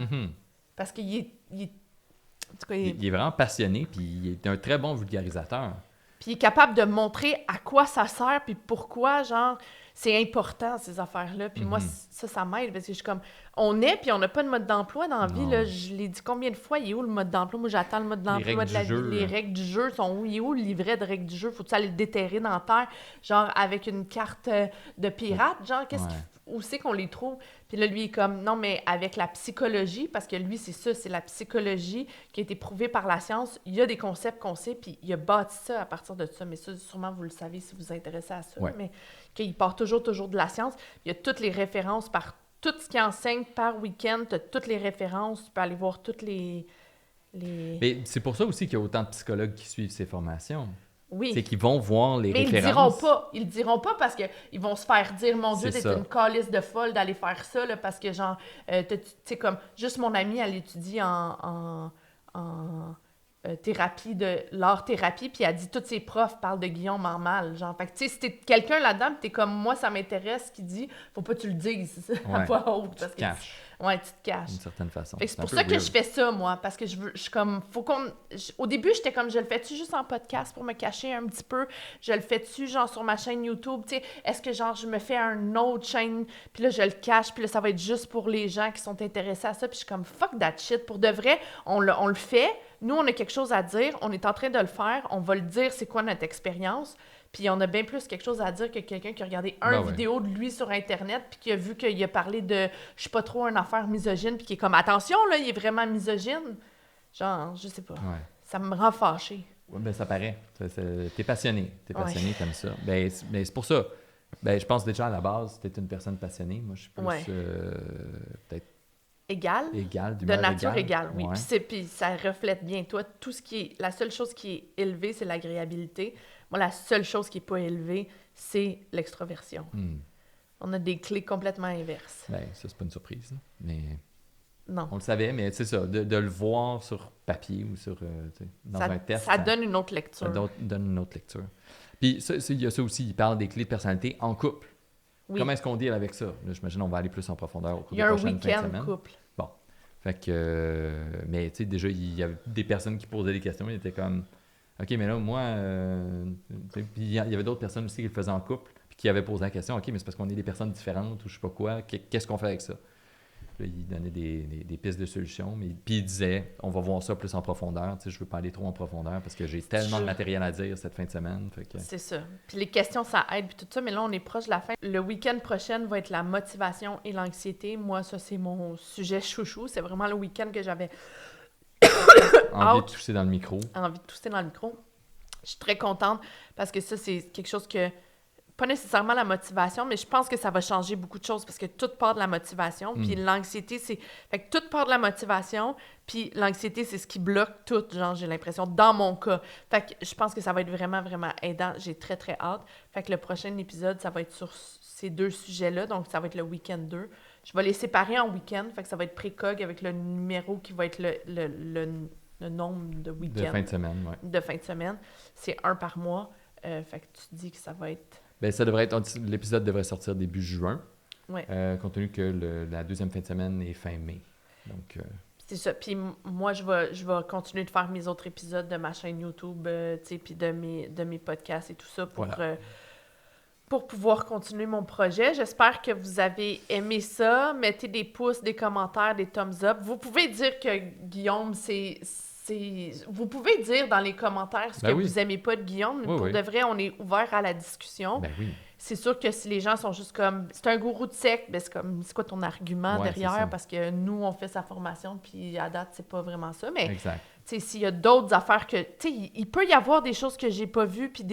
Parce qu'il est... En tout cas, il est vraiment passionné, puis il est un très bon vulgarisateur. Puis il est capable de montrer à quoi ça sert, puis pourquoi, genre, c'est important, ces affaires-là. Puis moi, ça m'aide, parce que je suis comme, puis on n'a pas de mode d'emploi dans la vie, là. Je l'ai dit combien de fois, il est où le mode d'emploi? Moi, j'attends le mode d'emploi de la vie. Les règles du jeu sont où? Il est où le livret de règles du jeu? Faut-tu aller le déterrer dans la terre, genre, avec une carte de pirate? Genre, où c'est qu'on les trouve? Puis là, lui, il est comme, non, mais avec la psychologie, parce que lui, c'est ça, c'est la psychologie qui a été prouvée par la science. Il y a des concepts qu'on sait, puis il a bâti ça à partir de ça. Mais ça, sûrement, vous le savez si vous vous intéressez à ça. Mais qu'il part toujours de la science. Il y a toutes les références par tout ce qu'il enseigne par week-end. Tu as toutes les références. Tu peux aller voir toutes les... Mais c'est pour ça aussi qu'il y a autant de psychologues qui suivent ces formations. Oui. C'est qu'ils vont voir les références. Mais ils le diront pas parce qu'ils vont se faire dire, mon Dieu, t'es une calisse de folle d'aller faire ça, là, parce que genre, tu sais, comme, juste mon amie, elle étudie en thérapie, l'art-thérapie, puis elle dit, tous ses profs parlent de Guillaume en mal, genre, fait que, tu sais, si t'es quelqu'un là-dedans, pis t'es comme, moi, ça m'intéresse, qui dit, faut pas que tu le dises à voix haute, parce que... caches. Ouais, tu te caches. D'une certaine façon. Fait que c'est pour ça que je fais ça, moi, parce que je suis comme, au début, j'étais comme, je le fais-tu juste en podcast pour me cacher un petit peu? Je le fais-tu, genre, sur ma chaîne YouTube? Tu sais, est-ce que, genre, je me fais une autre chaîne, puis là, je le cache, puis là, ça va être juste pour les gens qui sont intéressés à ça, puis je suis comme, fuck that shit. Pour de vrai, on le fait. Nous, on a quelque chose à dire, on est en train de le faire, on va le dire, c'est quoi notre expérience. Puis on a bien plus quelque chose à dire que quelqu'un qui a regardé vidéo de lui sur Internet puis qui a vu qu'il a parlé de, je sais pas trop, une affaire misogyne puis qui est comme, attention, là, il est vraiment misogyne. Genre, je sais pas. Ouais. Ça me rend fâchée. Oui, ben ça paraît. T'es passionné. T'es passionné comme ça. Ben, c'est pour ça. Ben, je pense déjà à la base, t'es une personne passionnée. Moi, je suis plus peut-être égal. De nature égale, oui. Ouais. Puis ça reflète bien toi. La seule chose qui est élevée, c'est l'agréabilité. Moi, la seule chose qui n'est pas élevée, c'est l'extroversion. On a des clés complètement inverses. Ben, ça, c'est pas une surprise. Là. Mais non. On le savait, mais c'est ça, de le voir sur papier ou sur dans un test. Ça donne une autre lecture. Ça donne une autre lecture. Puis il y a ça aussi, il parle des clés de personnalité en couple. Oui. Comment est-ce qu'on deal avec ça? Là, j'imagine qu'on va aller plus en profondeur au cours des prochaines fins de semaine. Il y a un week-end couple. Bon. Fait que... mais tu sais, déjà, il y avait des personnes qui posaient des questions. Ils étaient comme... OK, mais là, moi... puis il y avait d'autres personnes aussi qui le faisaient en couple puis qui avaient posé la question. OK, mais c'est parce qu'on est des personnes différentes ou je sais pas quoi. Qu'est-ce qu'on fait avec ça? Là, il donnait des pistes de solutions. Puis il disait, on va voir ça plus en profondeur. Tu sais, je veux pas aller trop en profondeur parce que j'ai tellement de matériel à dire cette fin de semaine. Fait que... C'est ça. Puis les questions, ça aide, puis tout ça. Mais là, on est proche de la fin. Le week-end prochain va être la motivation et l'anxiété. Moi, ça, c'est mon sujet chouchou. C'est vraiment le week-end que j'avais... envie de tousser dans le micro. Envie de tousser dans le micro. Je suis très contente parce que ça, c'est quelque chose que... pas nécessairement la motivation, mais je pense que ça va changer beaucoup de choses parce que tout part de la motivation, puis l'anxiété, c'est... Fait que tout part de la motivation, puis l'anxiété, c'est ce qui bloque tout, genre, j'ai l'impression, dans mon cas. Fait que je pense que ça va être vraiment, vraiment aidant. J'ai très, très hâte. Fait que le prochain épisode, ça va être sur ces 2 sujets-là, donc ça va être le week-end 2. Je vais les séparer en week-end, fait que ça va être précog avec le numéro qui va être le nombre de week-ends. De fin de semaine, oui. De fin de semaine. C'est 1 par mois. Fait que tu dis que ça va être... Ben, ça devrait être... L'épisode devrait sortir début juin, Ouais. compte tenu que la 2e fin de semaine est fin mai. Donc... C'est ça. Puis moi, je vais continuer de faire mes autres épisodes de ma chaîne YouTube, tu sais, puis de mes podcasts et tout ça pour pouvoir continuer mon projet. J'espère que vous avez aimé ça. Mettez des pouces, des commentaires, des thumbs up. Vous pouvez dire que Guillaume, vous pouvez dire dans les commentaires ce que vous aimez pas de Guillaume. Pour de vrai, on est ouvert à la discussion. Ben oui. C'est sûr que si les gens sont juste comme... C'est un gourou de sec, ben c'est comme... C'est quoi ton argument derrière? Parce que nous, on fait sa formation, puis à date, c'est pas vraiment ça. Mais s'il y a d'autres affaires que... Tu sais, il peut y avoir des choses que j'ai pas vues, puis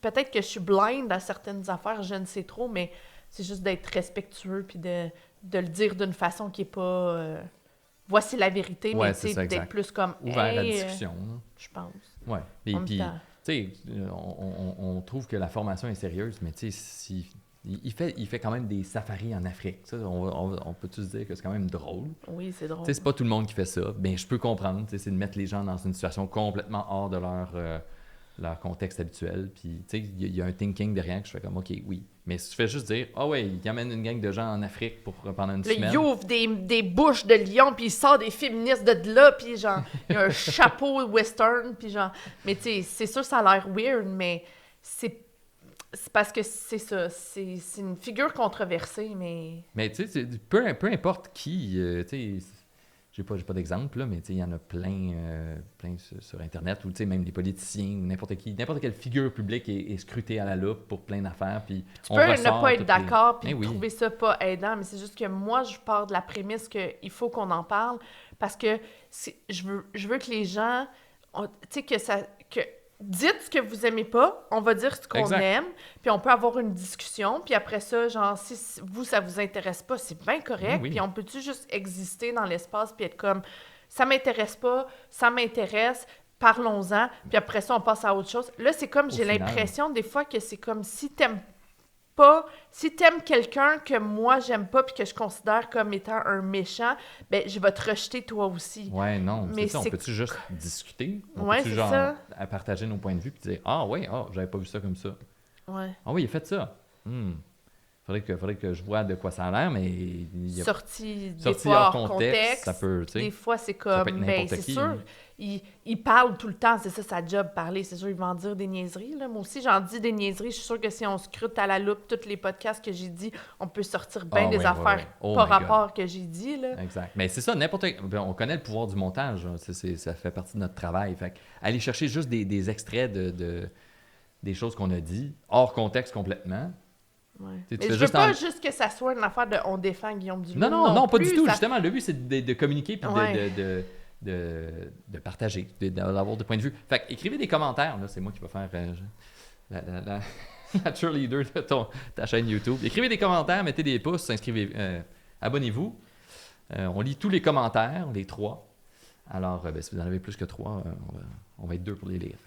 peut-être que je suis blind à certaines affaires, je ne sais trop, mais c'est juste d'être respectueux, puis de le dire d'une façon qui est pas... voici la vérité, mais d'être plus comme... Ouvert à la discussion. Je pense. Oui. Et puis... Tu sais, on trouve que la formation est sérieuse, mais tu sais, il fait quand même des safaris en Afrique. Ça, on peut tous dire que c'est quand même drôle. Oui, c'est drôle. Tu sais, c'est pas tout le monde qui fait ça. Bien, je peux comprendre. Tu sais, c'est de mettre les gens dans une situation complètement hors de leur contexte habituel. Puis, tu sais, il y a un thinking derrière que je fais comme, OK, oui. Mais si tu fais juste dire, il amène une gang de gens en Afrique pendant une semaine. Il ouvre des bouches de lion, puis il sort des féministes de là, puis genre, il a un chapeau western, puis genre... Mais tu sais, c'est sûr, ça a l'air weird, mais c'est parce que c'est ça, c'est une figure controversée, mais... Mais tu sais, peu importe qui, tu sais... J'ai pas d'exemple, là, mais il y en a plein sur Internet, ou même les politiciens, ou n'importe quelle figure publique est scrutée à la loupe pour plein d'affaires. Puis tu peux ne pas être d'accord, puis trouver ça pas aidant, mais c'est juste que moi, je pars de la prémisse qu'il faut qu'on en parle, parce que je veux que les gens, tu sais, que dites ce que vous aimez pas, on va dire ce qu'on aime, puis on peut avoir une discussion, puis après ça, genre, si vous, ça vous intéresse pas, c'est bien correct, puis on peut-tu juste exister dans l'espace, puis être comme, ça m'intéresse pas, ça m'intéresse, parlons-en, puis après ça, on passe à autre chose. Là, c'est comme, j'ai l'impression, des fois, que c'est comme, si t'aimes quelqu'un que moi, j'aime pas, puis que je considère comme étant un méchant, ben, je vais te rejeter toi aussi. Ouais, non, mais c'est ça, on peut-tu juste discuter? On peut-tu genre à partager nos points de vue, puis dire, j'avais pas vu ça comme ça. Ouais. Ah oui, il a fait ça. Faudrait que je vois de quoi ça a l'air, mais... Sorti des fois hors contexte, ça peut, tu sais... Des fois, c'est comme, ben, c'est sûr, il parle tout le temps, c'est ça sa job, parler, c'est sûr, il va en dire des niaiseries, là. Moi aussi, j'en dis des niaiseries, je suis sûre que si on scrute à la loupe tous les podcasts que j'ai dit, on peut sortir bien des affaires par rapport que j'ai dit, là. Exact. Mais c'est ça, on connaît le pouvoir du montage, hein. Ça fait partie de notre travail, fait aller chercher juste des extraits des choses qu'on a dit, hors contexte complètement... Ouais. Mais je veux pas juste que ça soit une affaire de « on défend Guillaume Duluth ». Non, pas du tout. Justement, le but, c'est de communiquer puis de partager, d'avoir des points de vue. Fait écrivez des commentaires. Là, c'est moi qui vais faire la cheerleader de ta chaîne YouTube. Écrivez des commentaires, mettez des pouces, abonnez-vous. On lit tous les commentaires, les 3. Alors, si vous en avez plus que 3, on va être 2 pour les lire.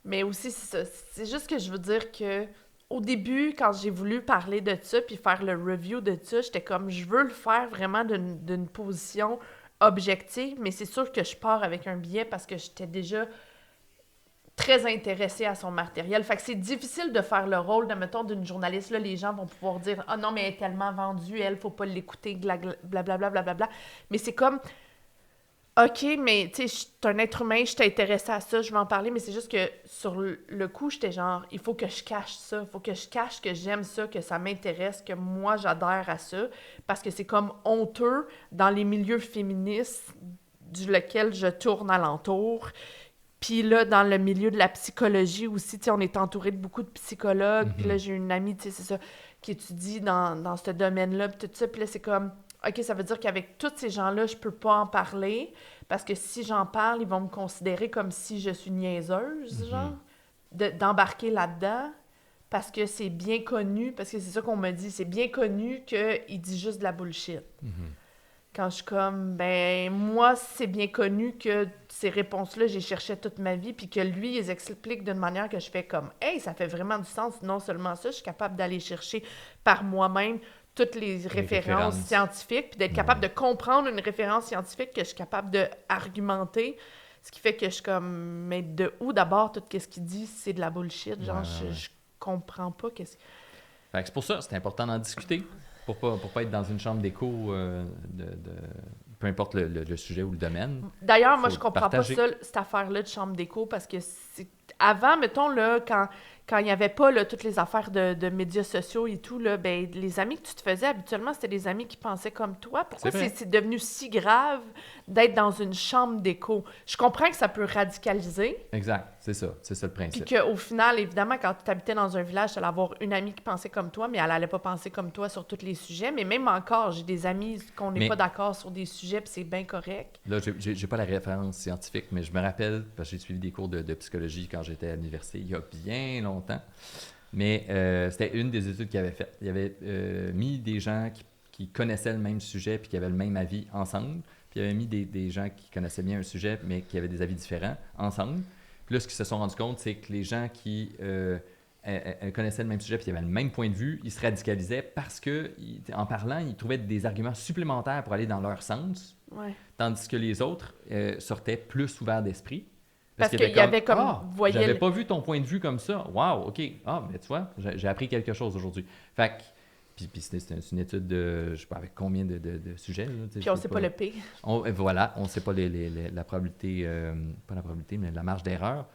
Mais aussi, c'est ça. C'est juste que je veux dire que au début, quand j'ai voulu parler de ça puis faire le review de ça, j'étais comme, je veux le faire vraiment d'une position objective, mais c'est sûr que je pars avec un biais parce que j'étais déjà très intéressée à son matériel. Fait que c'est difficile de faire le rôle, mettons, d'une journaliste. Là, les gens vont pouvoir dire « Ah non, mais elle est tellement vendue, elle, faut pas l'écouter, blablabla, blablabla. » Mais c'est comme... OK, mais tu sais, je suis un être humain, je suis intéressée à ça, je vais en parler, mais c'est juste que sur le coup, j'étais genre, il faut que je cache ça, il faut que je cache que j'aime ça, que ça m'intéresse, que moi, j'adhère à ça, parce que c'est comme honteux dans les milieux féministes duquel je tourne alentour. Puis là, dans le milieu de la psychologie aussi, tu sais, on est entouré de beaucoup de psychologues, puis là, j'ai une amie, tu sais, c'est ça, qui étudie dans ce domaine-là, puis tout ça, puis là, c'est comme... OK, ça veut dire qu'avec tous ces gens-là, je peux pas en parler parce que si j'en parle, ils vont me considérer comme si je suis niaiseuse, genre, d'embarquer là-dedans. parce que c'est bien connu, parce que c'est ça qu'on me dit, c'est bien connu qu'il dit juste de la bullshit. Quand je suis comme, ben, moi, c'est bien connu que ces réponses-là, j'ai cherché toute ma vie, puis que lui, ils expliquent d'une manière que je fais comme, hey, ça fait vraiment du sens. Non seulement ça, je suis capable d'aller chercher par moi-même toutes les références scientifiques, puis d'être capable de comprendre une référence scientifique que je suis capable d'argumenter. Ce qui fait que je suis comme, mais de où d'abord, tout ce qu'il dit, c'est de la bullshit. Genre, je comprends pas qu'est-ce que... Fait que c'est pour ça, c'est important d'en discuter. Pour pas être dans une chambre d'écho peu importe le sujet ou le domaine. D'ailleurs, moi, je Faut comprends partager. pas ça, cette affaire-là de chambre d'écho, parce que avant, mettons, là, quand il n'y avait pas là, toutes les affaires de médias sociaux et tout, là, ben, les amis que tu te faisais, habituellement, c'était des amis qui pensaient comme toi. Pourquoi C'est vrai. c'est devenu si grave d'être dans une chambre d'écho? Je comprends que ça peut radicaliser, Exact, c'est ça le puis principe. qu'au final, évidemment, quand tu habitais dans un village, tu allais avoir une amie qui pensait comme toi, mais elle allait pas penser comme toi sur tous les sujets. Mais même encore, j'ai des amis qu'on n'est Mais- pas d'accord sur des sujets, puis c'est bien correct. Là, j'ai pas la référence scientifique, mais je me rappelle, parce que j'ai suivi des cours de psychologie quand j'étais à l'université, il y a bien longtemps. Mais c'était une des études qu'il avait faites. Il avait mis des gens qui connaissaient le même sujet puis qui avaient le même avis ensemble. Puis il avait mis des gens qui connaissaient bien un sujet, mais qui avaient des avis différents ensemble. Puis là, ce qu'ils se sont rendus compte, c'est que les gens qui connaissaient le même sujet puis qui avaient le même point de vue, ils se radicalisaient parce que, en parlant, ils trouvaient des arguments supplémentaires pour aller dans leur sens, Ouais. tandis que les autres sortaient plus ouverts d'esprit. Parce qu'ils qu'il étaient y avait comme, voyez j'avais le- pas vu ton point de vue comme ça. Wow, OK. Ah, mais tu vois, j'ai appris quelque chose aujourd'hui. Fait que, puis c'est une étude de, je sais pas avec combien de sujets. Là, Puis on sait pas le pire. Voilà, on sait pas la probabilité, pas la probabilité, mais la marge d'erreur.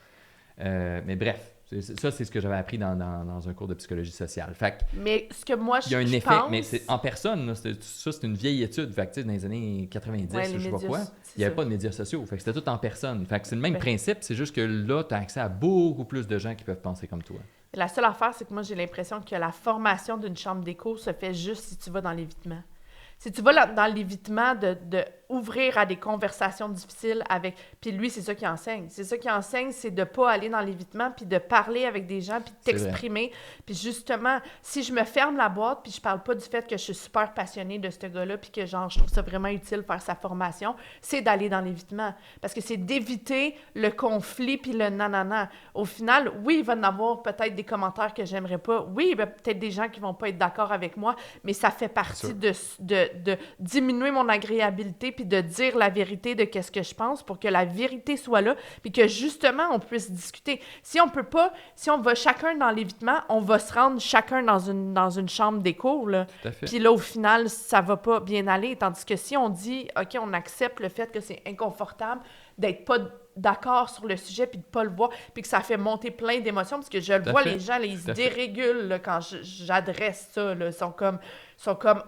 Mais bref, ça, c'est ce que j'avais appris dans un cours de psychologie sociale. Fait que, Mais ce que moi, il y a un je effet, pense... mais c'est en personne. Là, c'est une vieille étude. Fait que, tu sais, dans les années 90, Ouais, les je sais pas médias, quoi, c'est il n'y avait ça. pas de médias sociaux. Fait que c'était tout en personne. Fait que c'est le même Ben. principe, c'est juste que là, tu as accès à beaucoup plus de gens qui peuvent penser comme toi. La seule affaire, c'est que moi, j'ai l'impression que la formation d'une chambre d'écho se fait juste si tu vas dans l'évitement. Si tu vas dans l'évitement de ouvrir à des conversations difficiles avec... Puis lui, c'est ça qu'il enseigne. C'est ça qu'il enseigne, c'est de pas aller dans l'évitement, puis de parler avec des gens, puis de C'est vrai. t'exprimer. Puis justement, si je me ferme la boîte, puis je parle pas du fait que je suis super passionnée de ce gars-là, puis que genre, je trouve ça vraiment utile faire sa formation, c'est d'aller dans l'évitement. Parce que c'est d'éviter le conflit, puis le nanana. Au final, oui, il va y en avoir peut-être des commentaires que j'aimerais pas. Oui, il y a peut-être des gens qui vont pas être d'accord avec moi, mais ça fait partie de diminuer mon agréabilité puis de dire la vérité de qu'est-ce que je pense pour que la vérité soit là puis que justement on puisse discuter. Si on peut pas, si on va chacun dans l'évitement, on va se rendre chacun dans une chambre d'écho là. Tout à fait. Puis là au final, ça va pas bien aller, tandis que si on dit OK, on accepte le fait que c'est inconfortable d'être pas d'accord sur le sujet puis de pas le voir puis que ça fait monter plein d'émotions parce que je le Tout à vois fait. les gens là, ils se Tout à fait. dérégulent là, quand j'adresse ça là. Ils sont comme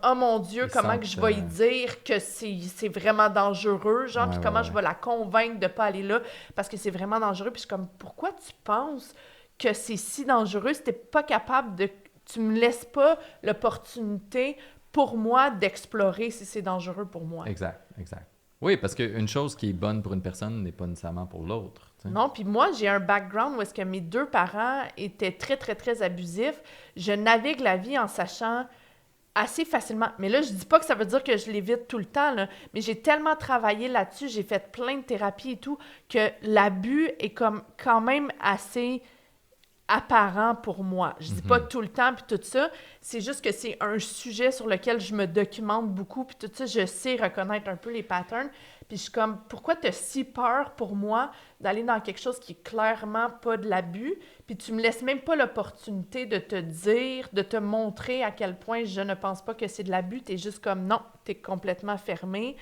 oh mon Dieu, Ils comment sentent, que je vais y dire que c'est vraiment dangereux, genre, Ouais, puis ouais, comment ouais. je vais la convaincre de pas aller là parce que c'est vraiment dangereux. Puis je suis comme, pourquoi tu penses que c'est si dangereux si t'es pas capable de... Tu me laisses pas l'opportunité pour moi d'explorer si c'est dangereux pour moi. Exact. Oui, parce qu'une chose qui est bonne pour une personne n'est pas nécessairement pour l'autre. Tu sais. Non, puis moi, j'ai un background où est-ce que mes deux parents étaient très, très, très abusifs. Je navigue la vie en sachant assez facilement. Mais là, je dis pas que ça veut dire que je l'évite tout le temps, là, mais j'ai tellement travaillé là-dessus, j'ai fait plein de thérapies et tout, que l'abus est comme quand même assez apparent pour moi. Je dis pas tout le temps puis tout ça, c'est juste que c'est un sujet sur lequel je me documente beaucoup puis tout ça, je sais reconnaître un peu les patterns. Puis je suis comme, pourquoi t'as si peur pour moi d'aller dans quelque chose qui est clairement pas de l'abus, puis tu me laisses même pas l'opportunité de te dire, de te montrer à quel point je ne pense pas que c'est de l'abus, t'es juste comme, non, t'es complètement fermé.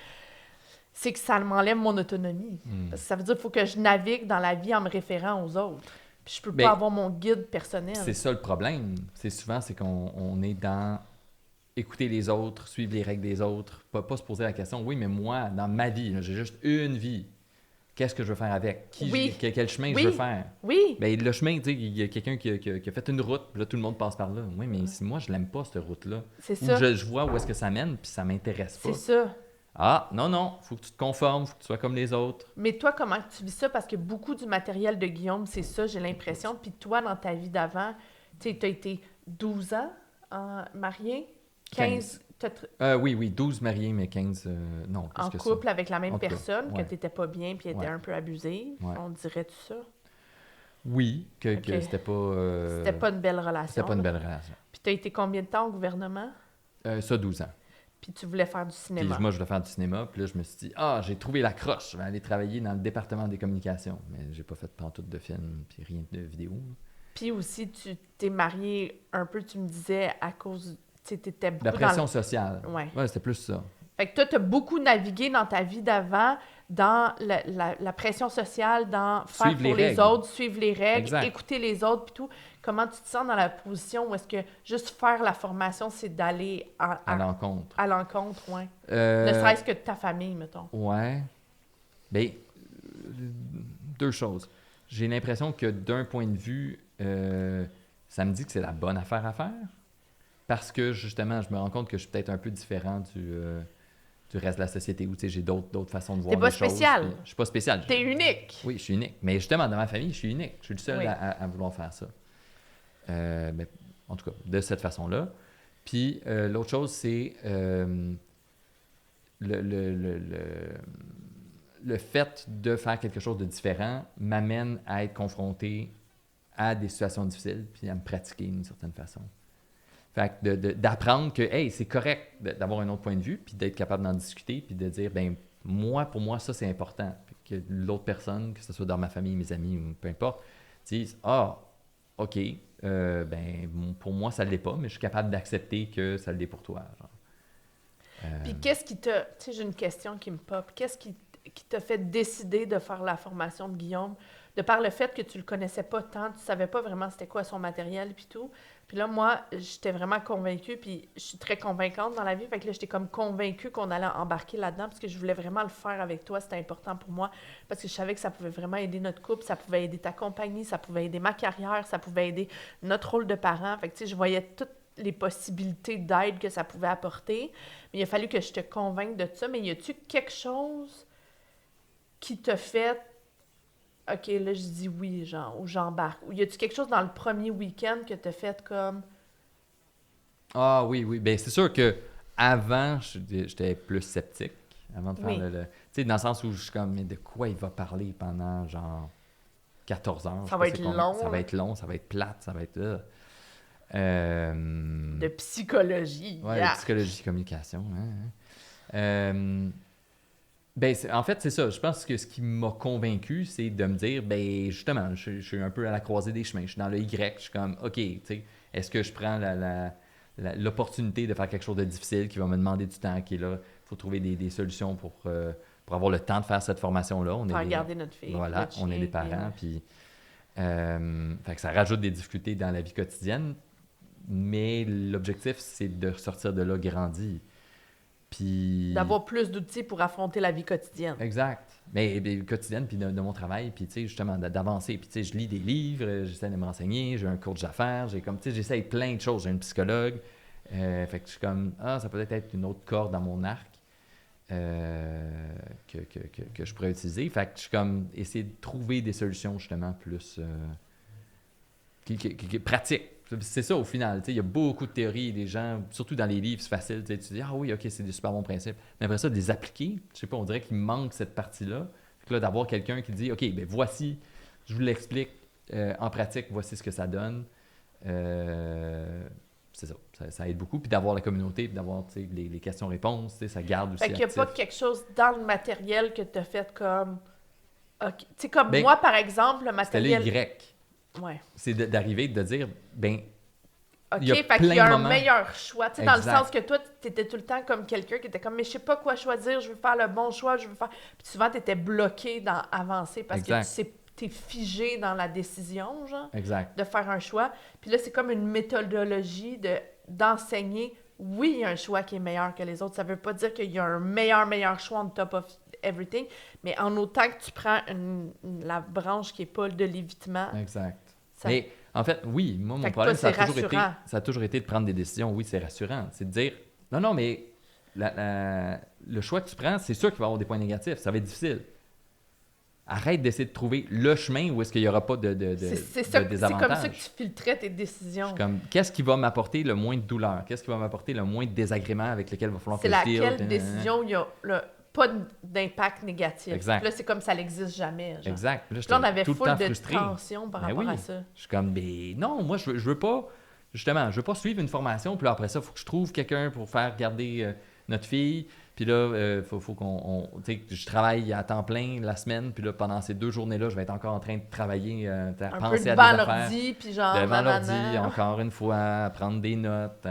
C'est que ça m'enlève mon autonomie. Parce que ça veut dire qu'il faut que je navigue dans la vie en me référant aux autres. Puis je peux Ben, pas avoir mon guide personnel. C'est ça le problème. C'est qu'on est dans écouter les autres, suivre les règles des autres, pas se poser la question, oui, mais moi, dans ma vie, là, j'ai juste une vie. Qu'est-ce que je veux faire avec? Oui. Quel chemin Oui. je veux faire? Oui, Ben, le chemin, tu sais, il y a quelqu'un qui a fait une route, puis là, tout le monde passe par là. Oui, mais si moi, je l'aime pas, cette route-là. c'est Ou ça. je vois où est-ce que ça mène, puis ça m'intéresse pas. C'est ça. Ah, non, faut que tu te conformes, faut que tu sois comme les autres. Mais toi, comment tu vis ça? Parce que beaucoup du matériel de Guillaume, c'est ça, j'ai l'impression. Puis toi, dans ta vie d'avant, Tu sais, t'as été 12 ans marié, 15 oui, 12 mariés, mais 15, non, plus en que couple ça. avec la même En tout cas, personne, ouais. que t'étais pas bien puis elle était Ouais. un peu abusive. Ouais. On dirait tout ça. Oui, que Ok. c'était pas... C'était pas une belle relation. C'était pas une là. belle relation. Puis t'as été combien de temps au gouvernement? Ça, 12 ans. Puis tu voulais faire du Puis cinéma. moi, je voulais faire du cinéma. Puis là, je me suis dit, j'ai trouvé la croche. Je vais aller travailler dans le département des communications. Mais j'ai pas fait pantoute de film, puis rien de vidéo. Puis aussi, tu t'es marié un peu, tu me disais, à cause... Tu sais, t'étais beaucoup La pression dans le... sociale. Ouais. Ouais, c'était plus ça. Fait que toi, t'as beaucoup navigué dans ta vie d'avant, dans la pression sociale, dans faire Suivre pour les les règles. autres, suivre les règles, Exact. écouter les autres, puis tout. Comment tu te sens dans la position où est-ce que juste faire la formation, c'est d'aller À l'encontre. à l'encontre, ouais. Ne Ne serait-ce que de ta famille, mettons. Ouais. Bien, deux choses. J'ai l'impression que d'un point de vue, ça me dit que c'est la bonne affaire à faire. Parce que, justement, je me rends compte que je suis peut-être un peu différent du reste de la société où, tu sais, j'ai d'autres façons de voir T'es pas les choses. spécial. Puis je suis pas spécial. T'es unique. Oui, je suis unique. Mais justement, dans ma famille, je suis unique. Je suis le seul Oui. à vouloir faire ça. Mais, en tout cas, de cette façon-là. Puis, l'autre chose, c'est le fait de faire quelque chose de différent m'amène à être confronté à des situations difficiles puis à me pratiquer d'une certaine façon. Fait que d'apprendre que, hey, c'est correct d'avoir un autre point de vue puis d'être capable d'en discuter puis de dire, ben pour moi, ça, c'est important. Puis que l'autre personne, que ce soit dans ma famille, mes amis ou peu importe, disent, OK, pour moi, ça ne l'est pas, mais je suis capable d'accepter que ça l'est pour toi. Genre. Puis qu'est-ce qui t'a... Tu sais, j'ai une question qui me pop. Qu'est-ce qui t'a fait décider de faire la formation de Guillaume? De par le fait que tu le connaissais pas tant, tu savais pas vraiment c'était quoi son matériel puis tout. Puis là, moi, j'étais vraiment convaincue, puis je suis très convaincante dans la vie. Fait que là, j'étais comme convaincue qu'on allait embarquer là-dedans parce que je voulais vraiment le faire avec toi. C'était important pour moi parce que je savais que ça pouvait vraiment aider notre couple, ça pouvait aider ta compagnie, ça pouvait aider ma carrière, ça pouvait aider notre rôle de parent. Fait que, tu sais, je voyais toutes les possibilités d'aide que ça pouvait apporter. Mais il a fallu que je te convainque de tout ça. Mais y a-tu quelque chose qui t'a fait... OK, là, je dis oui, genre, ou j'embarque. Ou y a-tu quelque chose dans le premier week-end que t'as fait comme... Ah oui. Ben c'est sûr que avant, j'étais plus sceptique avant de faire Oui. Tu sais, dans le sens où je suis comme, mais de quoi il va parler pendant, genre, 14 heures? Je sais Ça pas va être c'est combien. long, Ça là. va être long, ça va être plate, ça va être... De psychologie. Ouais, Yeah. psychologie, communication. En fait, c'est ça. Je pense que ce qui m'a convaincu, c'est de me dire, ben justement, je suis un peu à la croisée des chemins. Je suis dans le Y. Je suis comme, OK, tu sais, est-ce que je prends l'opportunité de faire quelque chose de difficile qui va me demander du temps, qui est là? Il faut trouver des solutions pour avoir le temps de faire cette formation-là. On Faire est garder notre fille. voilà, notre on est chien, les parents. Puis, fait que ça rajoute des difficultés dans la vie quotidienne. Mais l'objectif, c'est de sortir de là grandi. Puis... D'avoir plus d'outils pour affronter la vie quotidienne. Exact. Mais quotidienne, puis de mon travail, puis tu sais, justement, d'avancer. Puis tu sais, je lis des livres, j'essaie de me renseigner, j'ai un coach d'affaires, j'essaie plein de choses. J'ai un psychologue. Fait que je suis comme, ça peut être une autre corde dans mon arc que je pourrais utiliser. Fait que je suis comme, essayer de trouver des solutions, justement, plus qui pratiques. C'est ça au final, il y a beaucoup de théories, des gens, surtout dans les livres, c'est facile, tu dis, ah oui, ok, c'est des super bons principes. Mais après ça, de les appliquer, je sais pas, on dirait qu'il manque cette partie-là. Fait que là, d'avoir quelqu'un qui dit, ok, ben voici, je vous l'explique en pratique, voici ce que ça donne. C'est ça aide beaucoup. Puis d'avoir la communauté, puis d'avoir les questions-réponses, ça garde aussi Fait qu'il n'y a actif. pas quelque chose dans le matériel que tu as fait comme... OK. Tu sais, comme Ben, moi, par exemple, le C'était le matériel... Y. Ouais. C'est d'arriver, de dire, ben, OK, il y a fait plein qu'il y a de un moments. meilleur choix. Tu sais, dans le Exact. sens que toi, tu étais tout le temps comme quelqu'un qui était comme, mais je sais pas quoi choisir, je veux faire le bon choix, je veux faire... Puis souvent, tu étais bloqué dans avancer parce Exact. que tu es figé dans la décision, genre, Exact. de faire un choix. Puis là, c'est comme une méthodologie d'enseigner. Oui, il y a un choix qui est meilleur que les autres. Ça veut pas dire qu'il y a un meilleur choix on top of everything, mais en autant que tu prends la branche qui est pas de l'évitement, Exact. ça... Mais en fait, oui, moi, Fait mon que problème, toi, ça a c'est toujours été de prendre des décisions. Oui, c'est rassurant. C'est de dire, non, mais le choix que tu prends, c'est sûr qu'il va y avoir des points négatifs. Ça va être difficile. arrête d'essayer de trouver le chemin où est-ce qu'il n'y aura pas de désavantages. C'est comme ça que tu filtrais tes décisions. Comme, qu'est-ce qui va m'apporter le moins de douleur? Qu'est-ce qui va m'apporter le moins de désagréments avec lesquels il va falloir que c'est je deal? laquelle décision il y a pas d'impact négatif. Exact. Puis là, c'est comme ça n'existe jamais. Genre. Exact. Puis Là, on avait tout le full temps de frustré. tension par Ben rapport oui. à ça. Je suis comme, mais non, moi, je veux pas, justement, je veux pas suivre une formation, puis là, après ça, il faut que je trouve quelqu'un pour faire garder notre fille. Puis là, faut tu sais, je travaille à temps plein la semaine, puis là, pendant ces 2 journées-là, je vais être encore en train de travailler, Un peu penser à devant des affaires. l'ordi, puis genre... Devant nanana. l'ordi, encore une fois, prendre des notes.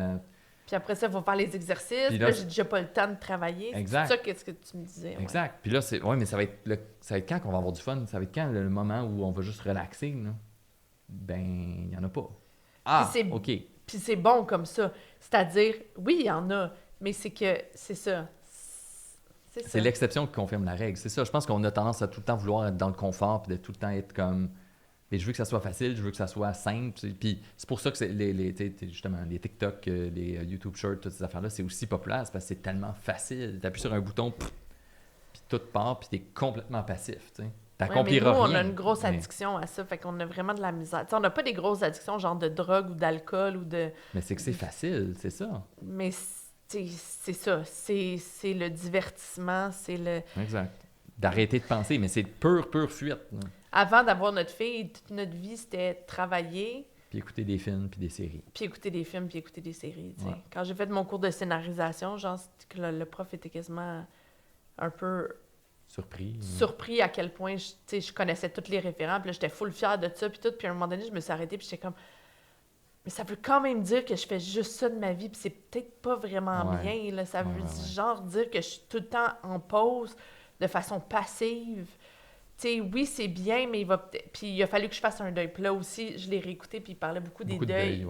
Puis après ça, il faut faire les exercices. Puis là, là, j'ai déjà pas le temps de travailler. Exact. C'est ça qu'est-ce que tu me disais. Ouais. Exact. Puis là, mais ça va être quand qu'on va avoir du fun? Ça va être quand le moment où on va juste relaxer? Là? Ben, il n'y en a pas. Ah, Puis OK. Puis c'est bon comme ça. C'est-à-dire, oui, il y en a, mais c'est que c'est ça. C'est l'exception qui confirme la règle. C'est ça. Je pense qu'on a tendance à tout le temps vouloir être dans le confort puis de tout le temps être comme... Mais je veux que ça soit facile, je veux que ça soit simple. Puis c'est pour ça que c'est justement, les TikTok, les YouTube Shorts, toutes ces affaires-là, c'est aussi populaire. C'est parce que c'est tellement facile. Tu appuies sur un bouton, puis tout part, puis tu es complètement passif. Tu n'accompliras rien. Nous, rien. on a une grosse addiction à ça. Fait qu'on a vraiment de la misère. T'sais, on n'a pas des grosses addictions genre de drogue ou d'alcool ou de... Mais c'est que c'est facile, c'est ça. Mais c'est ça. C'est le divertissement, c'est le... Exact. D'arrêter de penser, mais c'est pure fuite. Là. Avant d'avoir notre fille, toute notre vie, c'était travailler. Puis écouter des films, puis des séries. Puis écouter des films, puis écouter des séries. T'sais. Ouais. Quand j'ai fait mon cours de scénarisation, genre, que le prof était quasiment un peu surpris à quel point je connaissais tous les référents. Puis là, j'étais full fière de ça, puis tout. Puis à un moment donné, je me suis arrêtée, puis j'étais comme... Mais ça veut quand même dire que je fais juste ça de ma vie, puis c'est peut-être pas vraiment bien. Là. Ça veut genre dire que je suis tout le temps en pause, de façon passive. Tu sais, oui, c'est bien, mais puis il a fallu que je fasse un deuil. Puis là aussi, je l'ai réécouté, puis il parlait beaucoup des deuils,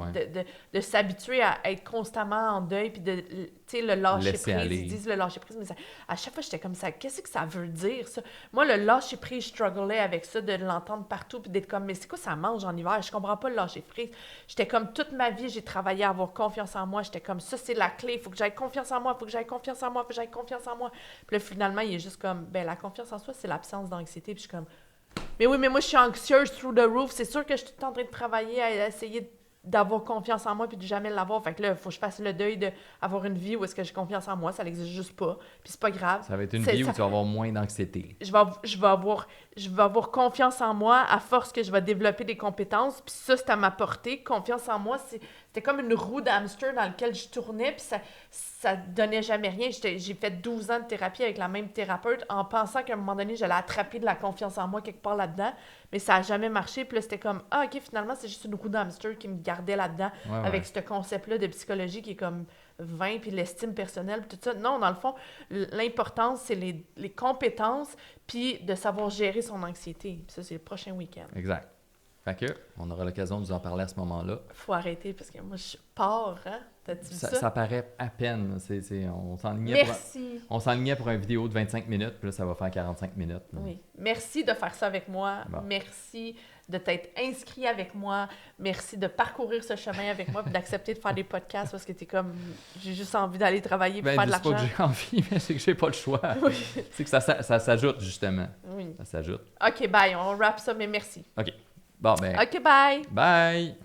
de s'habituer à être constamment en deuil, puis de, tu sais, le lâcher Laisser prise. aller. Ils disent le lâcher prise, mais à chaque fois, j'étais comme ça. Qu'est-ce que ça veut dire, ça? Moi, le lâcher prise, je strugglais avec ça, de l'entendre partout, puis d'être comme, mais c'est quoi ça mange en hiver? Je comprends pas le lâcher prise. J'étais comme, toute ma vie, j'ai travaillé à avoir confiance en moi. J'étais comme, ça, c'est la clé. Il faut que j'aie confiance en moi, il faut que j'aie confiance en moi, il faut que j'aie confiance en moi. Puis là, finalement, il est juste comme, ben la confiance en soi, c'est l'absence d'anxiété. Puis je suis comme, mais oui, mais moi, je suis anxieuse through the roof. C'est sûr que je suis tout le temps en train de travailler à essayer d'avoir confiance en moi puis de jamais l'avoir. Fait que là, il faut que je fasse le deuil d'avoir une vie où est-ce que j'ai confiance en moi. Ça n'existe juste pas. Puis c'est pas grave. Ça va être une vie où tu vas avoir moins d'anxiété. Je vais avoir confiance en moi à force que je vais développer des compétences. Puis ça, c'est à ma portée. Confiance en moi, c'était comme une roue d'hamster dans laquelle je tournais. Puis ça donnait jamais rien. J'ai fait 12 ans de thérapie avec la même thérapeute en pensant qu'à un moment donné, j'allais attraper de la confiance en moi quelque part là-dedans. Mais ça n'a jamais marché. Puis là, c'était comme, ah, OK, finalement, c'est juste une roue d'hamster qui me gardait là-dedans avec ce concept-là de psychologie qui est comme vain, puis l'estime personnelle, puis tout ça. Non, dans le fond, l'importance, c'est les compétences, puis de savoir gérer son anxiété. Puis ça, c'est le prochain week-end. Exact. Fait que, on aura l'occasion de vous en parler à ce moment-là. Faut arrêter, parce que moi, je pars, hein? T'as-tu vu ça? Ça paraît à peine. On s'enlignait pour une vidéo de 25 minutes, puis là, ça va faire 45 minutes. Là. Oui. Merci de faire ça avec moi. Bon. Merci de t'être inscrit avec moi. Merci de parcourir ce chemin avec moi, puis d'accepter de faire des podcasts, parce que t'es comme, j'ai juste envie d'aller travailler pour faire de l'argent. C'est pas que j'ai envie, mais c'est que j'ai pas le choix. Oui. C'est que ça s'ajoute, justement. Oui. Ça s'ajoute. OK, bye. On wrap ça, mais merci. OK. Bon, ben. OK, bye. Bye!